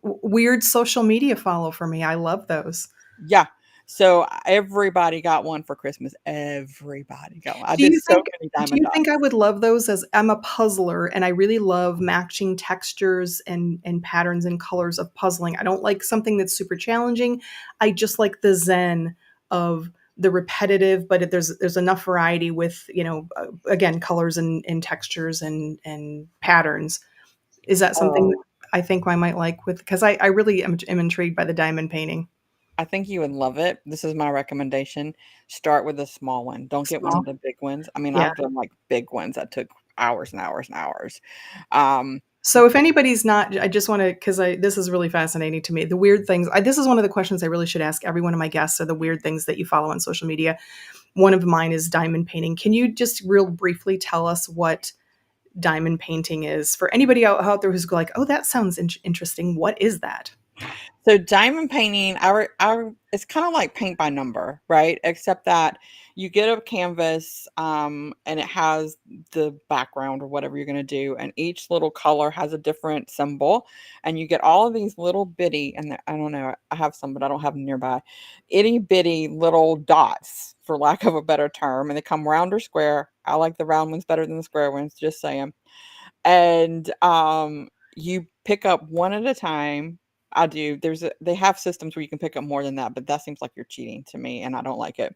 Weird social media follow for me. I love those. yeah. So everybody got one for Christmas. Everybody got one. I Do did you so think many do diamond you think I dots. would love those? As I'm a puzzler and I really love matching textures and patterns and colors of puzzling. I don't like something that's super challenging. I just like the zen of the repetitive, but there's enough variety with, again, colors and textures and patterns. Is that something that Oh, I think I might like with, because I really am intrigued by the diamond painting. I think you would love it. This is my recommendation. Start with a small one. Don't get one Small. of the big ones. I mean, Yeah. I've done like big ones that took hours and hours and hours. Um, So if anybody's not, I just want to, because this is really fascinating to me. The weird things. This is one of the questions I really should ask every one of my guests, are the weird things that you follow on social media. One of mine is diamond painting. Can you just real briefly tell us what diamond painting is for anybody out there who's like, oh, that sounds interesting. What is that? So diamond painting, our it's kind of like paint by number, right? Except that you get a canvas, and it has the background or whatever you're going to do, and each little color has a different symbol, and you get all of these little bitty, and I don't know, I have some, but I don't have them nearby, itty bitty little dots, for lack of a better term, and they come round or square. I like the round ones better than the square ones, just saying. And, you pick up one at a time. I do. They have systems where you can pick up more than that, but that seems like you're cheating to me, and I don't like it.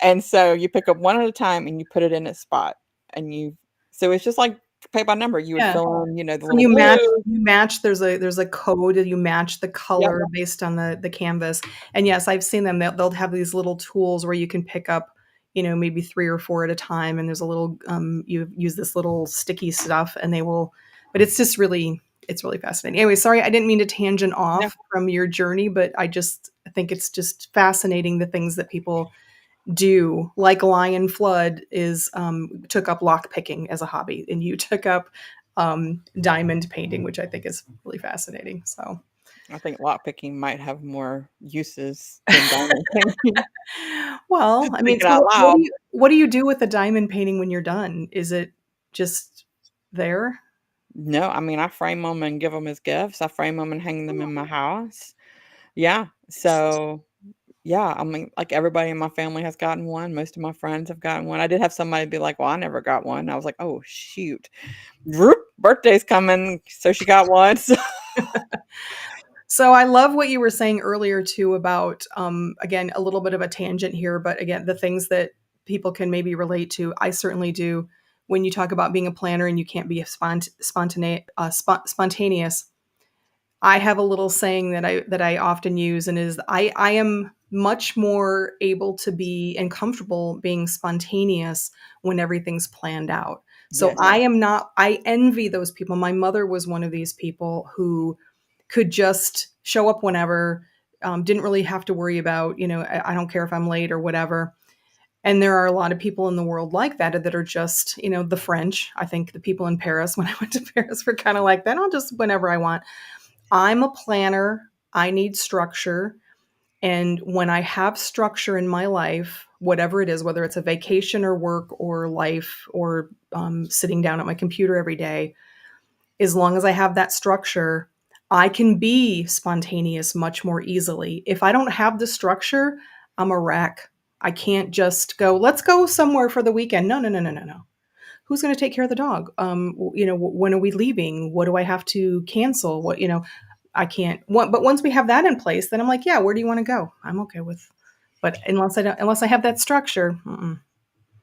And so you pick up one at a time and you put it in its spot, and you so it's just like pay by number. You would Yeah. fill in, the So little blue. you match there's a code, you match the Yep. color based on the canvas. And yes, I've seen them. They'll have these little tools where you can pick up, maybe 3 or 4 at a time, and there's a little you use this little sticky stuff, and they will, but it's really fascinating. Anyway, sorry, I didn't mean to tangent No, off from your journey, but I think it's just fascinating the things that people do, like Lion Flood is took up lock picking as a hobby, and you took up diamond painting, which I think is really fascinating. So, I think lock picking might have more uses than diamond painting. well, Just I mean, thinking so out loud. what do you do with the diamond painting when you're done? Is it just there? No, I mean, I frame them and give them as gifts. I frame them and hang them in my house. Yeah. So yeah, I mean, like, everybody in my family has gotten one, most of my friends have gotten one. I did have somebody be like, "Well, I never got one." I was like, "Oh, shoot. Roop, birthday's coming," so she got one, so So I love what you were saying earlier too about again, a little bit of a tangent here, but again, the things that people can maybe relate to. I certainly do. When you talk about being a planner and you can't be a spontaneous, I have a little saying that I often use, and is I am much more able to be and comfortable being spontaneous when everything's planned out. So Yes. I am not. I envy those people. My mother was one of these people who could just show up whenever, didn't really have to worry about, I don't care if I'm late or whatever. And there are a lot of people in the world like that are just, the French. I think the people in Paris, when I went to Paris, were kind of like that. I'll just whenever I want. I'm a planner. I need structure. And when I have structure in my life, whatever it is, whether it's a vacation or work or life or sitting down at my computer every day, as long as I have that structure, I can be spontaneous much more easily. If I don't have the structure, I'm a wreck. I can't just go, let's go somewhere for the weekend. No, no, no, no, no, no. Who's going to take care of the dog? When are we leaving? What do I have to cancel? I can't. But once we have that in place, then I'm like, yeah, where do you want to go? I'm okay with. But unless I have that structure, mm-mm.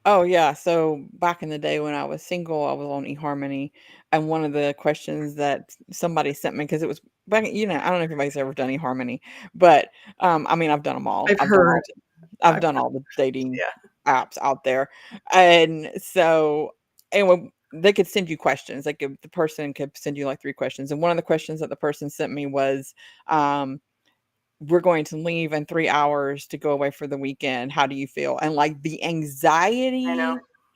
Oh, yeah, so back in the day when I was single, I was on eHarmony, and one of the questions that somebody sent me, because it was back, I don't know if anybody's ever done eHarmony, but, I mean, I've done them all. I've heard. I've I've, done all the dating yeah, apps out there, and so, anyway, they could send you questions, like, the person could send you, like, 3 questions, and one of the questions that the person sent me was, um, "We're going to leave in 3 hours to go away for the weekend. How do you feel?" And, like, the I know. anxiety,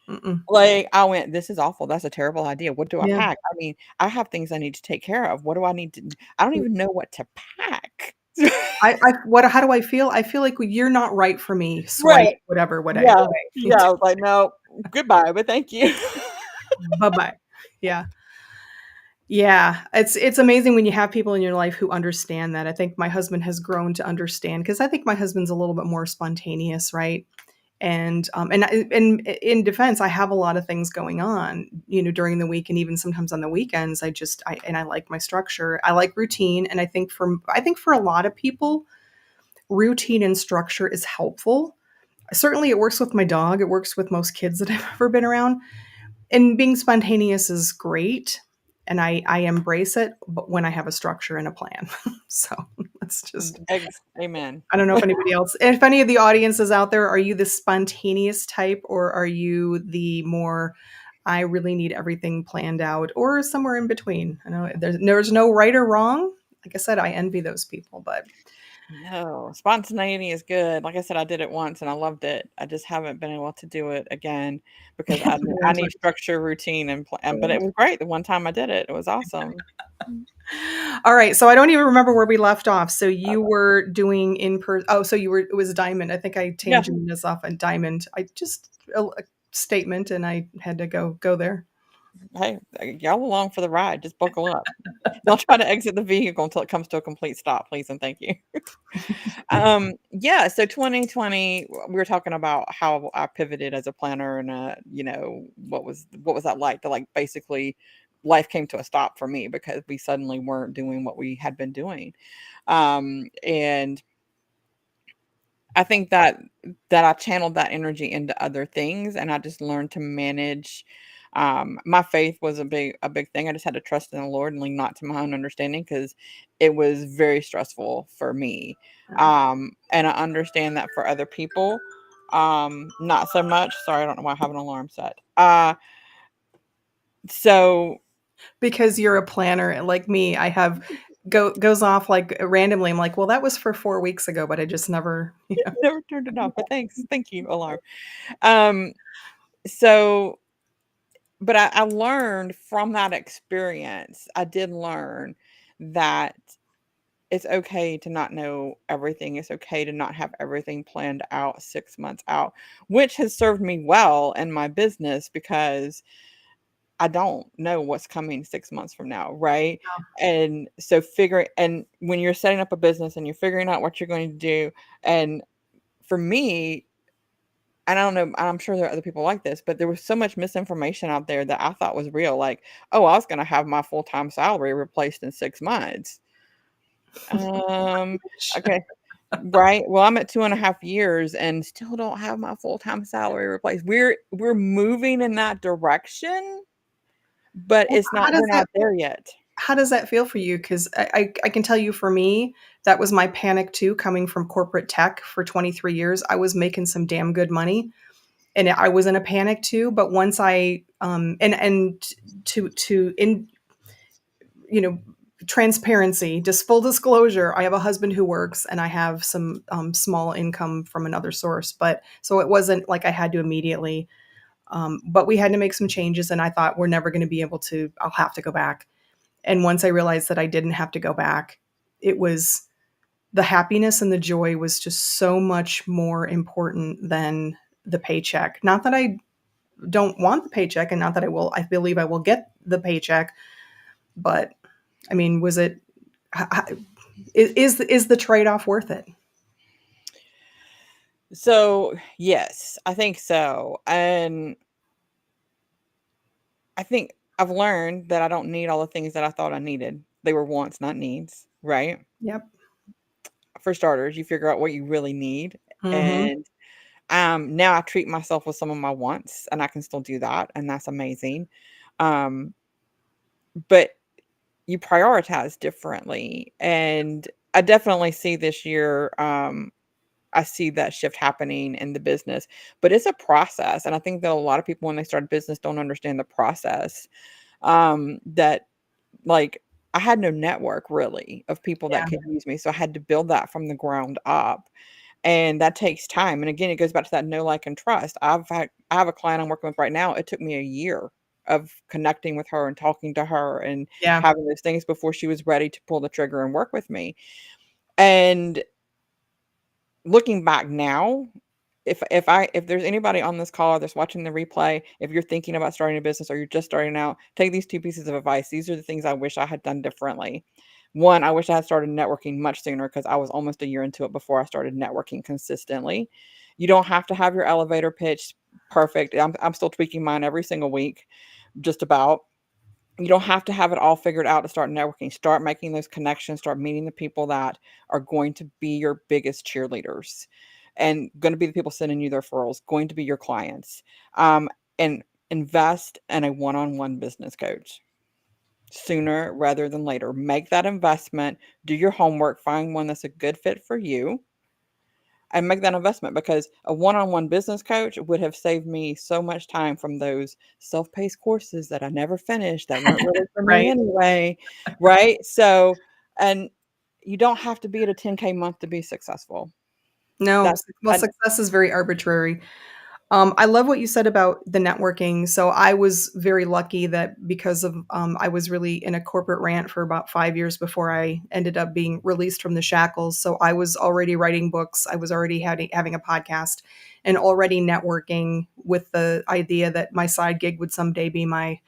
Mm-mm. like, I went, "This is awful. That's a terrible idea. What do I Yeah. pack?" I mean, I have things I need to take care of. What do I need to I don't even know what to pack. How do I feel? I feel like you're not right for me. Swipe Right. whatever, Yeah. away. Yeah, I was like, "No, goodbye, but thank you." Bye bye. Yeah. Yeah, it's amazing when you have people in your life who understand that. I think my husband has grown to understand because I think my husband's a little bit more spontaneous, right? And in defense, I have a lot of things going on, during the week and even sometimes on the weekends. I like my structure. I like routine, and I think for a lot of people, routine and structure is helpful. Certainly, it works with my dog. It works with most kids that I've ever been around, and being spontaneous is great, and I embrace it, but when I have a structure and a plan. So that's just, Amen. I don't know if any of the audiences out there, are you the spontaneous type, or are you the more, I really need everything planned out, or somewhere in between? I know there's no right or wrong. Like I said, I envy those people, but No, spontaneity is good. Like I said, I did it once and I loved it. I just haven't been able to do it again because I One need time. structure, routine, and plan. But it was great the one time I did it. It was awesome. All right, so I don't even remember where we left off. So you were doing in person. Oh, so you were. It was diamond. I think I Yeah. tangented this off a diamond. I just a statement, and I had to go there. Hey, y'all along for the ride. Just buckle up. Don't try to exit the vehicle until it comes to a complete stop, please and thank you. Yeah, so 2020, we were talking about how I pivoted as a planner and what was that like to like basically life came to a stop for me because we suddenly weren't doing what we had been doing. And I think that I channeled that energy into other things and I just learned to manage. My faith was a big thing. I just had to trust in the Lord and lean not to my own understanding because it was very stressful for me. And I understand that for other people, not so much. Sorry, I don't know why I have an alarm set. So Because you're a planner like me, I have goes off like randomly. I'm like, well, that was for 4 weeks ago, but I just never, never turned it off, but thank you, alarm. Um, so but I learned from that experience, I did learn that it's okay to not know everything. It's okay to not have everything planned out 6 months out, which has served me well in my business because I don't know what's coming 6 months from now, right? And so and when you're setting up a business and you're figuring out what you're going to do, and for me, and I don't know, I'm sure there are other people like this, but there was so much misinformation out there that I thought was real. Like, oh, I was going to have my full time salary replaced in 6 months. Um, okay, right. Well, I'm at 2.5 years and still don't have my full time salary replaced. We're moving in that direction, but Well, we're not there yet. how does that feel for you? Because I can tell you, for me, that was my panic too. Coming from corporate tech for 23 years, I was making some damn good money, and I was in a panic too. But once I and to in you know transparency, just full disclosure, I have a husband who works, and I have some small income from another source. But so it wasn't like I had to immediately. But we had to make some changes, and I thought we're never going to be able to. I'll have to go back. And once I realized that I didn't have to go back, it was the happiness and the joy was just so much more important than the paycheck. Not that I don't want the paycheck and not that I believe I will get the paycheck, but I mean, was it, is the trade off worth it? So, yes, I think so. And I think I've learned that I don't need all the things that I thought I needed. They were wants, not needs, right? Yep. For starters, you figure out what you really need. Hmm. And now I treat myself with some of my wants, and I can still do that, and that's amazing. Um, but you prioritize differently, and I definitely see this year, I see that shift happening in the business, but it's a process, and I think that a lot of people, when they start a business, don't understand the process, that like, I had no network really of people that Yeah. could use me, so I had to build that from the ground up. And that takes time, and again, it goes back to that know, like, and trust. I have a client I'm working with right now, it took me a year of connecting with her and talking to her and Yeah. having those things before she was ready to pull the trigger and work with me, and looking back now, if there's anybody on this call that's watching the replay, if you're thinking about starting a business or you're just starting out, take these 2 pieces of advice. These are the things I wish I had done differently. 1, I wish I had started networking much sooner because I was almost a year into it before I started networking consistently. You don't have to have your elevator pitch perfect. I'm still tweaking mine every single week, just about. You don't have to have it all figured out to start networking. Start making those connections, start meeting the people that are going to be your biggest cheerleaders and going to be the people sending you their referrals, going to be your clients. Um, and invest in a one-on-one business coach sooner rather than later. Make that investment, do your homework, find one that's a good fit for you and make that investment because a one-on-one business coach would have saved me so much time from those self-paced courses that I never finished that weren't really for me Right. anyway, right? So, and you don't have to be at a 10K month to be successful. No, That's well, and success is very arbitrary. I love what you said about the networking. So I was very lucky that because of I was really in a corporate rant for about 5 years before I ended up being released from the shackles. So I was already writing books. I was already having a podcast and already networking with the idea that my side gig would someday be my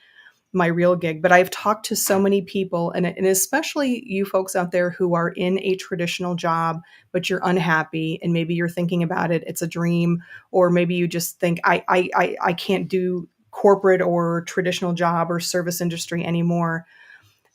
real gig. But I've talked to so many people, and especially you folks out there who are in a traditional job, but you're unhappy, and maybe you're thinking about it, it's a dream, or maybe you just think, I can't do corporate or traditional job or service industry anymore.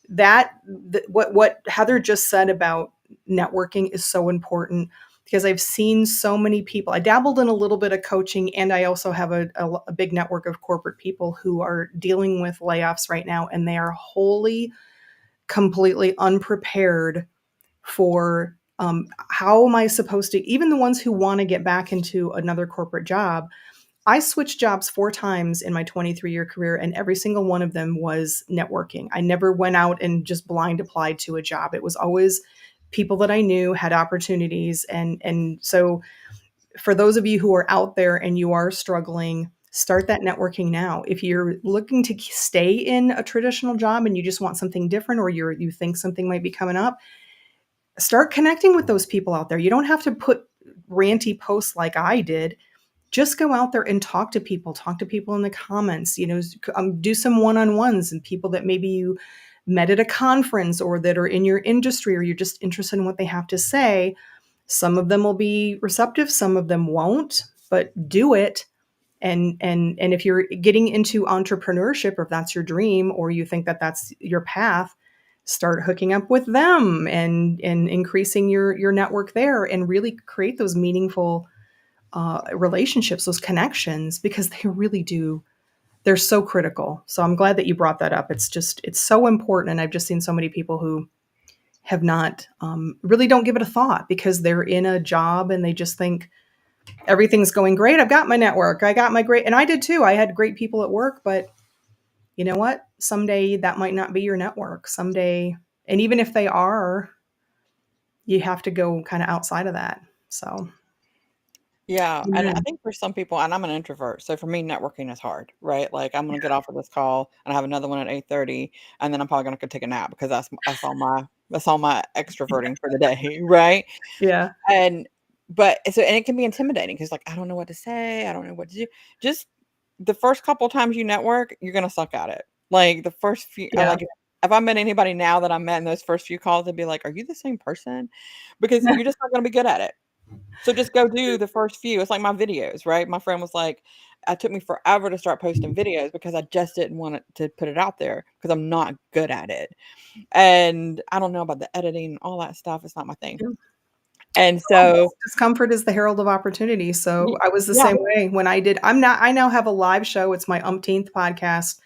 What Heather just said about networking is so important because I've seen so many people. I dabbled in a little bit of coaching, and I also have a big network of corporate people who are dealing with layoffs right now, and they are wholly, completely unprepared for how am I supposed to, even the ones who want to get back into another corporate job. I switched jobs 4 times in my 23-year career, and every single one of them was networking. I never went out and just blind applied to a job. It was always people that I knew had opportunities. And so for those of you who are out there and you are struggling, start that networking now. If you're looking to stay in a traditional job and you just want something different, or you think something might be coming up, start connecting with those people out there. You don't have to put ranty posts like I did. Just go out there and talk to people in the comments, do some one-on-ones and people that maybe you met at a conference or that are in your industry, or you're just interested in what they have to say. Some of them will be receptive, some of them won't, but do it. And if you're getting into entrepreneurship, or if that's your dream, or you think that that's your path, start hooking up with them and increasing your network there, and really create those meaningful relationships, those connections, because they really do. They're so critical. So I'm glad that you brought that up. It's so important. And I've just seen so many people who have not really don't give it a thought because they're in a job and they just think everything's going great. I've got my network. I got my great, and I did too. I had great people at work, but you know what? Someday that might not be your network. Someday, and even if they are, you have to go kind of outside of that. So, Yeah, and I amen. think for some people, and I'm an introvert, so for me, networking is hard, right? Like I'm gonna get off of this call and I have another one at 8:30, and then I'm probably gonna go take a nap because that's all my extroverting for the day, right? Yeah, And and it can be intimidating because like I don't know what to say, I don't know what to do. Just the first couple times you network, you're gonna suck at it. Like the first few, I yeah. like if I met anybody now that I met in those first few calls, they'd be like, "Are you the same person?" Because you're just not gonna be good at it. So just go do the first few. It's like my videos, right? My friend was like, it took me forever to start posting videos because I just didn't want it to put it out there because I'm not good at it. And I don't know about the editing and all that stuff. It's not my thing. And so, Discomfort is the herald of opportunity. So I was the yeah, same way when I did. I now have a live show. It's my umpteenth podcast.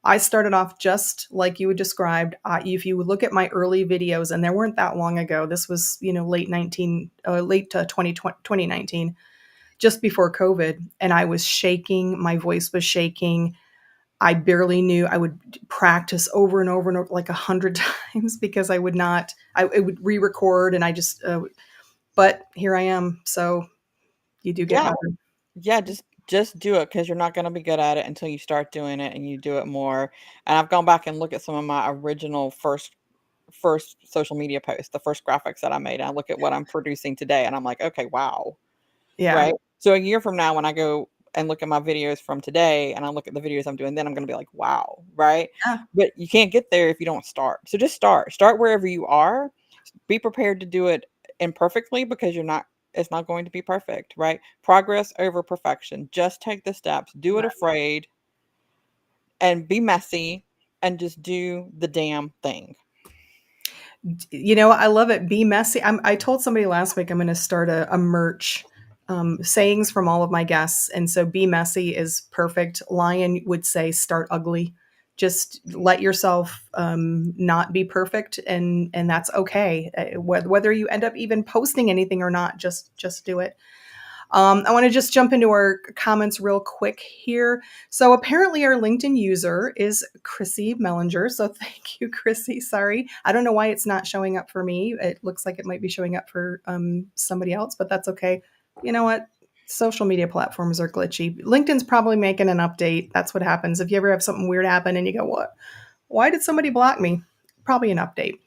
I started off just like you described. If you look at my early videos, and they weren't that long ago, this was, late 2019, just before COVID. And I was shaking. My voice was shaking. I barely knew. I would practice over and over and over like 100 times because I would not, I would re-record, and I just, but here I am. So you do get yeah, better. yeah, just do it because you're not gonna be good at it until you start doing it and you do it more. And I've gone back and looked at some of my original first social media posts, the first graphics that I made, and I look at what I'm producing today, and I'm like, okay, wow. Yeah. Right? So a year from now, when I go and look at my videos from today and I look at the videos I'm doing, then I'm gonna be like, wow, right? Yeah. But you can't get there if you don't start. So just start. Start wherever you are. Be prepared to do it imperfectly because it's not going to be perfect, right? Progress over perfection. Just take the steps. Do it afraid and be messy and just do the damn thing. I love it. Be messy. I told somebody last week I'm going to start a merch, sayings from all of my guests. And so be messy is perfect. Lion would say start ugly. Just let yourself not be perfect, and that's okay. Whether you end up even posting anything or not, just do it. I want to just jump into our comments real quick here. So apparently our LinkedIn user is Chrissy Mellinger. So thank you, Chrissy. Sorry. I don't know why it's not showing up for me. It looks like it might be showing up for somebody else, but that's okay. You know what? Social media platforms are glitchy. LinkedIn's probably making an update. That's what happens. If you ever have something weird happen and you go, what? Why did somebody block me? Probably an update.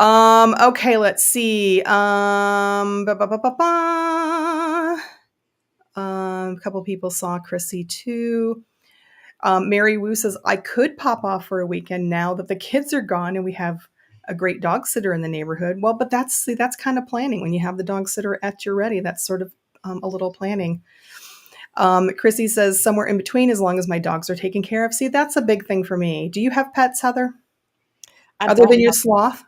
Okay, let's see. Ba, ba, ba, ba, ba. A couple people saw Chrissy too. Mary Wu says, I could pop off for a weekend now that the kids are gone and we have a great dog sitter in the neighborhood. Well, but that's kind of planning. When you have the dog sitter at your ready, that's sort of a little planning. Chrissy says, somewhere in between, as long as my dogs are taken care of. See, that's a big thing for me. Do you have pets, Heather? I Other don't than your have sloth?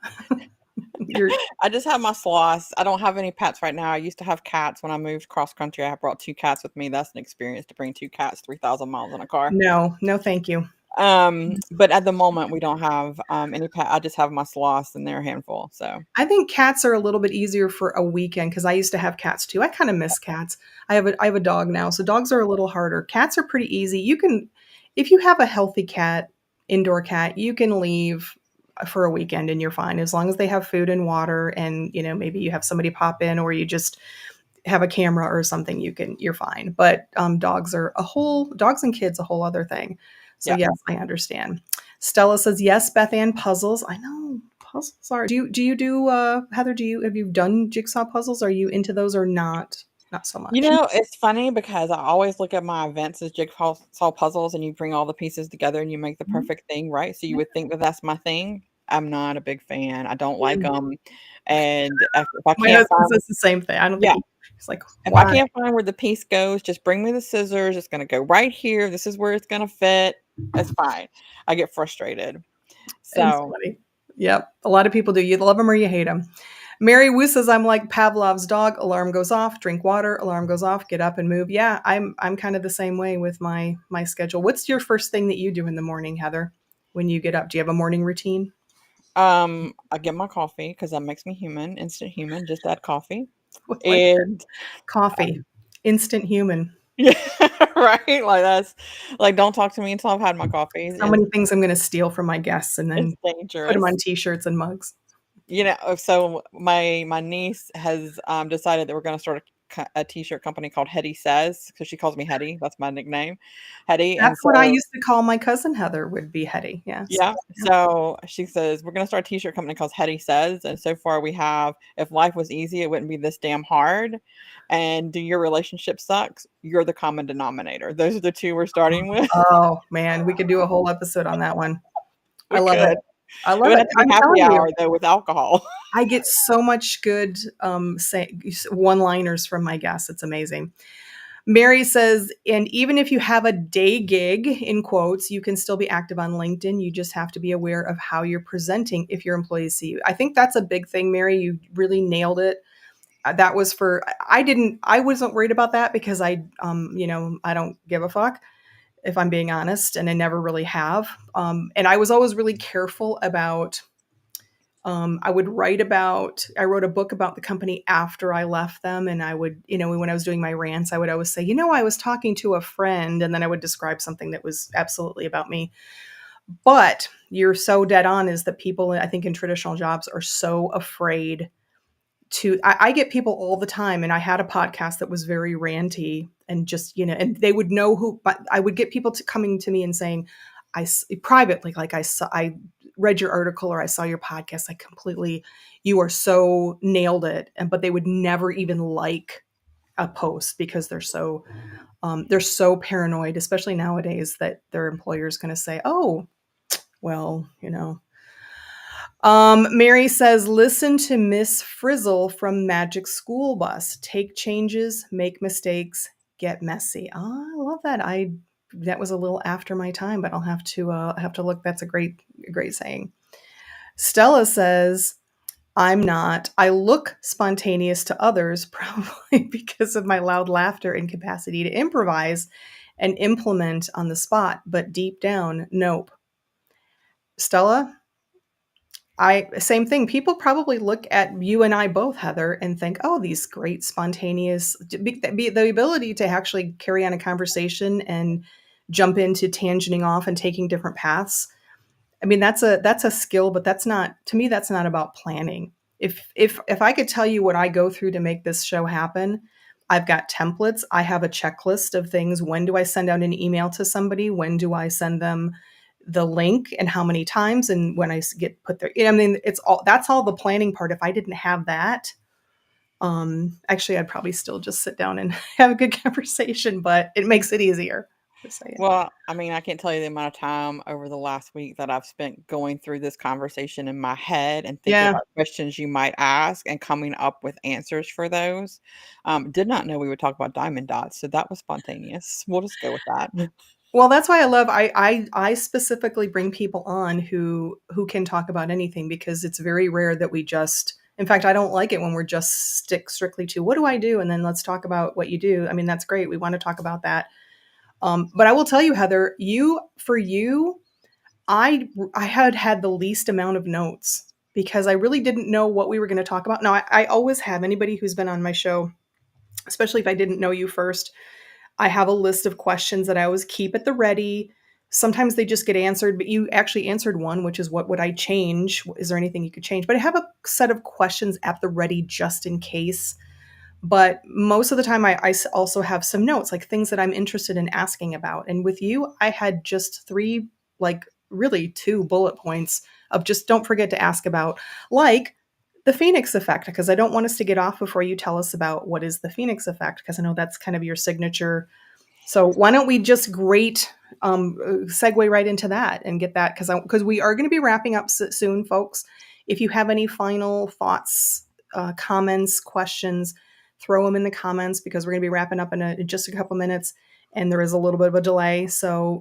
Your I just have my sloths. I don't have any pets right now. I used to have cats when I moved cross country. I brought 2 cats with me. That's an experience to bring 2 cats 3,000 miles in a car. No, no, thank you. But at the moment, we don't have, any pet. I just have my sloths, and they're a handful, so I think cats are a little bit easier for a weekend because I used to have cats too. I kind of miss cats. I have a dog now, so dogs are a little harder. Cats are pretty easy. You can, if you have a healthy cat, indoor cat, you can leave for a weekend and you're fine as long as they have food and water and maybe you have somebody pop in or you just have a camera or something. You're fine. But dogs and kids a whole other thing. So yeah. yes, I understand. Stella says yes. Beth Ann, puzzles. I know puzzles are. Do you do Heather? Have you done jigsaw puzzles? Are you into those or not? Not so You much. know, it's funny because I always look at my events as jigsaw puzzles, and you bring all the pieces together and you make the Mhm. perfect thing, right? So you Yeah. would think that that's my thing. I'm not a big fan. I don't like Mm. them, and if I My can't husband find says the same thing. I don't think yeah, he's like, if I why? can't find where the piece goes, just bring me the scissors. It's gonna go right here. This is where it's gonna fit. It's fine. I get frustrated. It's So funny. Yep. A lot of people do. You love them or you hate them. Mary Wu says, I'm like Pavlov's dog. Alarm goes off, drink water, alarm goes off, get up and move. Yeah, I'm kind of the same way with my schedule. What's your first thing that you do in the morning, Heather, when you get up? Do you have a morning routine? I get my coffee because that makes me human, instant human. Just add coffee, Like and coffee, instant human. yeah, right? Like, that's like, don't talk to me until I've had my coffee, So and many things I'm going to steal from my guests and it's then put them on dangerous. t-shirts and mugs. So my niece has, decided that we're gonna start a t-shirt company called Hetty Says, because she calls me Hetty, that's my nickname, Hetty, That's and what I so used to call my cousin Heather would be Hetty. Yes. yeah, so she says, "We're gonna start a t-shirt company called Hetty Says," and so far we have, "If life was easy, it wouldn't be this damn hard," and "Do your relationship sucks? You're the common denominator." Those are the 2 we're starting with. Oh man, we could do a whole episode on that one. I We love it. could. I It love would it. have to be I'm happy telling you. hour, though, with alcohol. I get so much good one-liners from my guests. It's amazing. Mary says, and even if you have a day gig, in quotes, you can still be active on LinkedIn. You just have to be aware of how you're presenting if your employees see you. I think that's a big thing, Mary. You really nailed it. That was for, I wasn't worried about that because I don't give a fuck if I'm being honest, and I never really have. And I was always really careful about I wrote a book about the company after I left them. And I would, when I was doing my rants, I would always say, I was talking to a friend. And then I would describe something that was absolutely about me. But you're so dead on is that people, I think, in traditional jobs are so afraid I get people all the time. And I had a podcast that was very ranty and just, and they would know who, but I would get people coming to me and saying, privately, like I read your article or I saw your podcast. You are so nailed it. But they would never even like a post because they're so paranoid, especially nowadays, that their employer is going to say, oh, well, Mary says, listen to Miss Frizzle from Magic School Bus. Take changes, make mistakes, get messy. Oh, I love that. That was a little after my time, but I'll have to look. That's a great saying. Stella says, I'm not. I look spontaneous to others, probably because of my loud laughter and capacity to improvise and implement on the spot, but deep down, nope. Stella, I same thing. People probably look at you and I both, Heather, and think, "Oh, these great spontaneous the ability to actually carry on a conversation and jump into tangenting off and taking different paths." I mean, that's a skill, but that's not to me. That's not about planning. If I could tell you what I go through to make this show happen, I've got templates. I have a checklist of things. When do I send out an email to somebody? When do I send them the link and how many times? And when I get put there, I mean, it's all that's all the planning part. If I didn't have that, actually, I'd probably still just sit down and have a good conversation. But it makes it easier. Just saying. Well, I mean, I can't tell you the amount of time over the last week that I've spent going through this conversation in my head and thinking Yeah. about questions you might ask and coming up with answers for those. Did not know we would talk about diamond dots, so that was spontaneous. We'll just go with that. Well, that's why I love I specifically bring people on who can talk about anything because it's very rare that we just in fact, I don't like it when we're just stick strictly to what do I do and then let's talk about what you do. I mean, that's great. We want to talk about that. But I will tell you, Heather, you, I had the least amount of notes because I really didn't know what we were going to talk about. Now, I always have anybody who's been on my show, especially if I didn't know you first. I have a list of questions that I always keep at the ready. Sometimes they just get answered, but you actually answered one, which is what would I change? Is there anything you could change? But I have a set of questions at the ready just in case. But most of the time, I also have some notes, like things that I'm interested in asking about. And with you, I had just three, like really two bullet points of just don't forget to ask about, like the Phoenix effect, because I don't want us to get off before you tell us about what is the Phoenix effect, because I know that's kind of your signature. So why don't we just segue right into that and get that because we are going to be wrapping up soon, folks. If you have any final thoughts, comments, questions, throw them in the comments because we're going to be wrapping up in just a couple minutes, and there is a little bit of a delay. So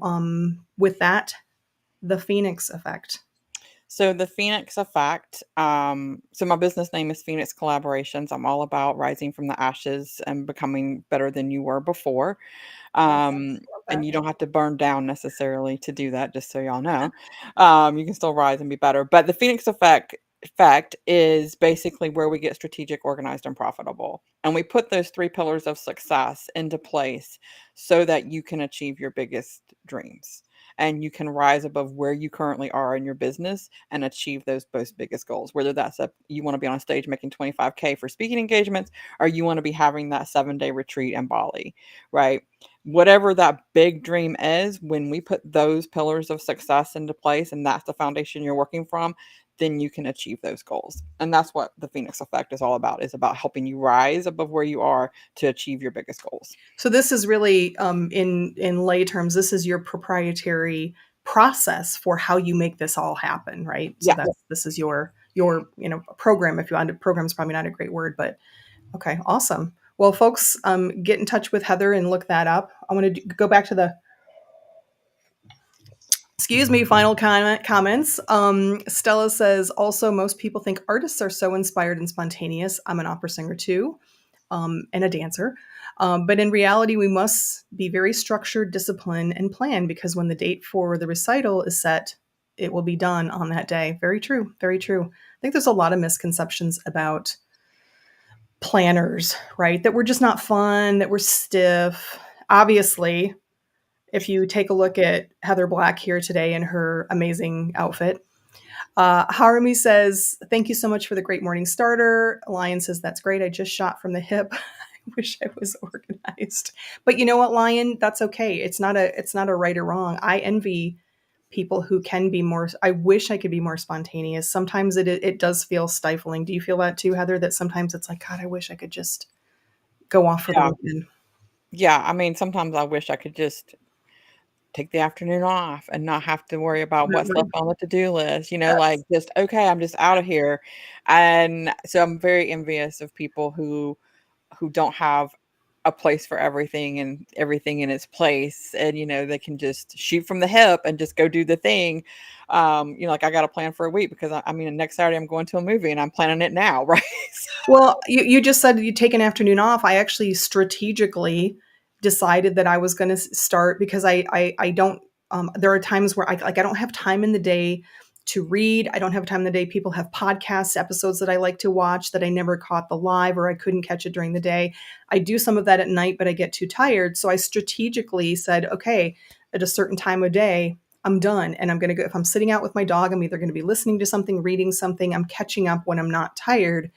with that, the Phoenix effect. So the Phoenix effect. So my business name is Phoenix Collaborations. I'm all about rising from the ashes and becoming better than you were before. Love And that. you don't have to burn down necessarily to do that, just so y'all know. You can still rise and be better. But the Phoenix effect is basically where we get strategic, organized, and profitable. And we put those three pillars of success into place so that you can achieve your biggest dreams and you can rise above where you currently are in your business and achieve those both biggest goals. Whether that's you want to be on a stage making 25K for speaking engagements, or you want to be having that 7-day retreat in Bali, right? Whatever that big dream is, when we put those pillars of success into place and that's the foundation you're working from, then you can achieve those goals. And that's what the Phoenix effect is all about, is about helping you rise above where you are to achieve your biggest goals. So this is really, in lay terms, this is your proprietary process for how you make this all happen, right? So Yeah. that's this is your program. If you want to, program is probably not a great word, but okay, awesome. Well, folks, get in touch with Heather and look that up. I want to go back to the excuse me, final comments. Stella says also most people think artists are so inspired and spontaneous. I'm an opera singer too, and a dancer. But in reality, we must be very structured, disciplined, and planned because when the date for the recital is set, it will be done on that day. Very true. Very true. I think there's a lot of misconceptions about planners, right? That we're just not fun, that we're stiff. Obviously, if you take a look at Heather Black here today in her amazing outfit, Harumi says, thank you so much for the great morning starter. Lion says, that's great. I just shot from the hip. I wish I was organized. But you know what, Lion? That's okay. It's not a right or wrong. I envy people who can be more. I wish I could be more spontaneous. Sometimes it does feel stifling. Do you feel that too, Heather? That sometimes it's like, God, I wish I could just go off for the Yeah. weekend. Yeah. I mean, sometimes I wish I could just take the afternoon off and not have to worry about what's left on the to-do list, like Yes. just, okay, I'm just out of here. And so I'm very envious of people who don't have a place for everything and everything in its place. And, they can just shoot from the hip and just go do the thing. Like I got a plan for a week because I mean, next Saturday I'm going to a movie and I'm planning it now. Right. Well, you just said you take an afternoon off. I actually strategically decided that I was going to start because I don't. There are times where I don't have time in the day to read. I don't have time in the day. People have podcast episodes that I like to watch that I never caught the live or I couldn't catch it during the day. I do some of that at night, but I get too tired. So I strategically said, okay, at a certain time of day, I'm done. And I'm going to go, if I'm sitting out with my dog, I'm either going to be listening to something, reading something, I'm catching up when I'm not tired.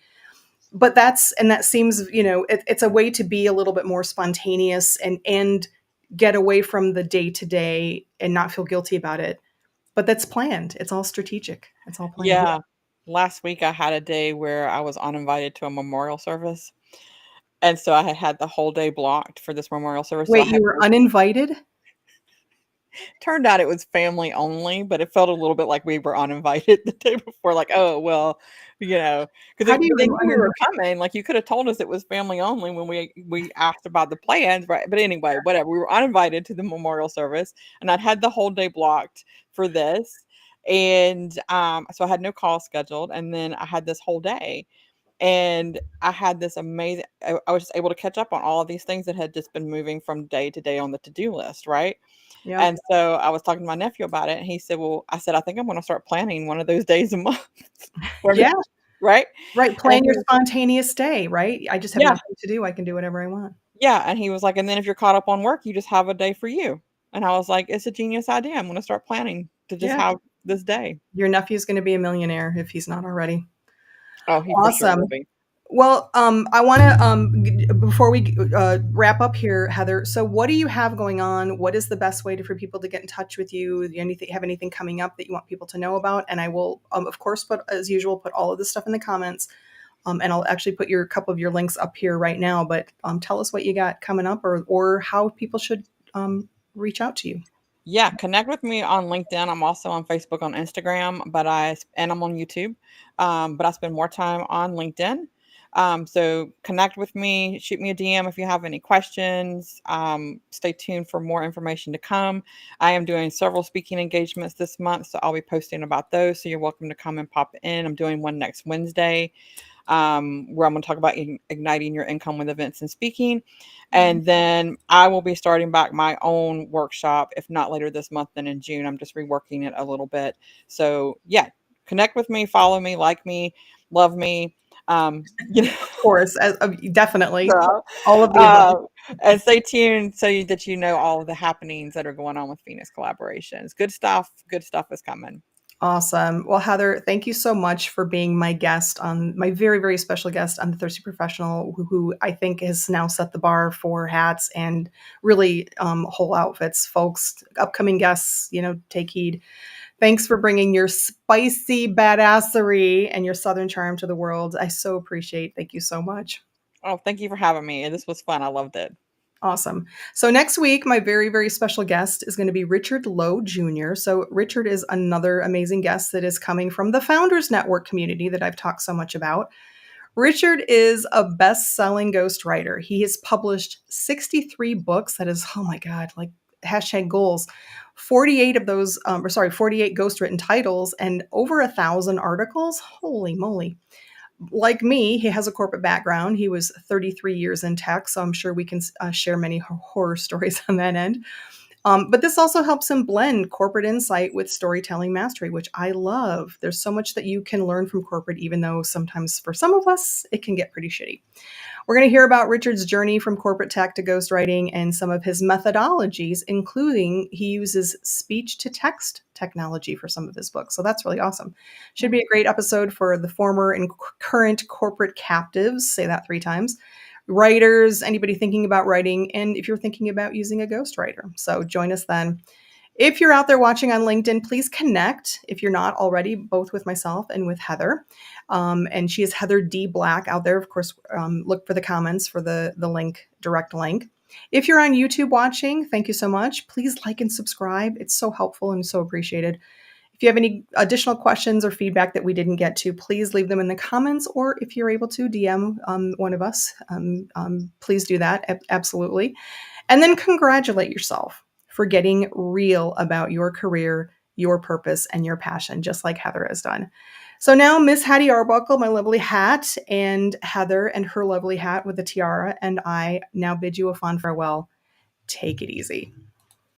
But that seems, it's a way to be a little bit more spontaneous and get away from the day to day and not feel guilty about it. But that's planned. It's all strategic. It's all planned. Yeah. Last week I had a day where I was uninvited to a memorial service. And so I had the whole day blocked for this memorial service. So I Wait, had you were uninvited? turned out it was family only, but it felt a little bit like we were uninvited the day before. Like, oh well, because How do but you they knew we were uninvite? coming. Like, you could have told us it was family only when we asked about the plans, right? But anyway, whatever. We were uninvited to the memorial service, and I'd had the whole day blocked for this, and so I had no call scheduled, and then I had this whole day. And I had this amazing I was just able to catch up on all of these things that had just been moving from day to day on the to-do list, right? Yep. And so I was talking to my nephew about it, and he said, "Well," I said, "I think I'm gonna start planning one of those days a month for me," Yeah. right? Right. And Plan he your was spontaneous day, right? I just have yeah, nothing to do. I can do whatever I want. yeah, and he was like, "And then if you're caught up on work, you just have a day for you." And I was like, "It's a genius idea. I'm gonna start planning to just Yeah. have this day." Your nephew's going to be a millionaire if he's not already. Oh, he for sure will Awesome. be. Well, I want to before we wrap up here, Heather. So, what do you have going on? What is the best way for people to get in touch with you? Do you have anything coming up that you want people to know about? And I will, of course, put as usual, put all of this stuff in the comments. And I'll actually put your couple of your links up here right now. But tell us what you got coming up, or how people should reach out to you. Yeah, connect with me on LinkedIn. I'm also on Facebook, on Instagram, and I'm on YouTube. But I spend more time on LinkedIn. So connect with me, shoot me a DM if you have any questions. Stay tuned for more information to come. I am doing several speaking engagements this month, so I'll be posting about those. So you're welcome to come and pop in. I'm doing one next Wednesday, where I'm going to talk about igniting your income with events and speaking. And then I will be starting back my own workshop, if not later this month, then in June. I'm just reworking it a little bit. So, yeah, connect with me, follow me, like me, love me. You know, Of course, definitely so, all of the above. uh, and stay tuned that you know all of the happenings that are going on with Phoenix collaborations. Good stuff. Good stuff is coming. Awesome. Well, Heather, thank you so much for being my guest on my very, very special guest on the Thirsty Professional, who I think has now set the bar for hats and really whole outfits. Folks, upcoming guests, take heed. Thanks for bringing your spicy badassery and your Southern charm to the world. I so appreciate. Thank you so much. Oh, thank you for having me. This was fun. I loved it. Awesome. So next week, my very, very special guest is going to be Richard Lowe Jr. So Richard is another amazing guest that is coming from the Founders Network community that I've talked so much about. Richard is a best-selling ghostwriter. He has published 63 books. That is, oh my God, like hashtag goals. 48 of those, 48 ghostwritten titles and over 1,000 articles. Holy moly. Like me, he has a corporate background. He was 33 years in tech, so I'm sure we can share many horror stories on that end. But this also helps him blend corporate insight with storytelling mastery, which I love. There's so much that you can learn from corporate, even though sometimes for some of us, it can get pretty shitty. We're going to hear about Richard's journey from corporate tech to ghostwriting and some of his methodologies, including he uses speech to text technology for some of his books. So that's really awesome. Should be a great episode for the former and current corporate captives. Say that 3 times. Writers, anybody thinking about writing, and if you're thinking about using a ghostwriter. So join us then. If you're out there watching on LinkedIn, please connect, if you're not already, both with myself and with Heather. And she is Heather D. Black out there. Of course, look for the comments for the link, direct link. If you're on YouTube watching, thank you so much. Please like and subscribe. It's so helpful and so appreciated. If you have any additional questions or feedback that we didn't get to, please leave them in the comments, or if you're able to DM one of us, please do that. Absolutely. And then congratulate yourself for getting real about your career, your purpose, and your passion, just like Heather has done. So now Miss Hattie Arbuckle, my lovely hat, and Heather and her lovely hat with the tiara, and I now bid you a fond farewell. Take it easy.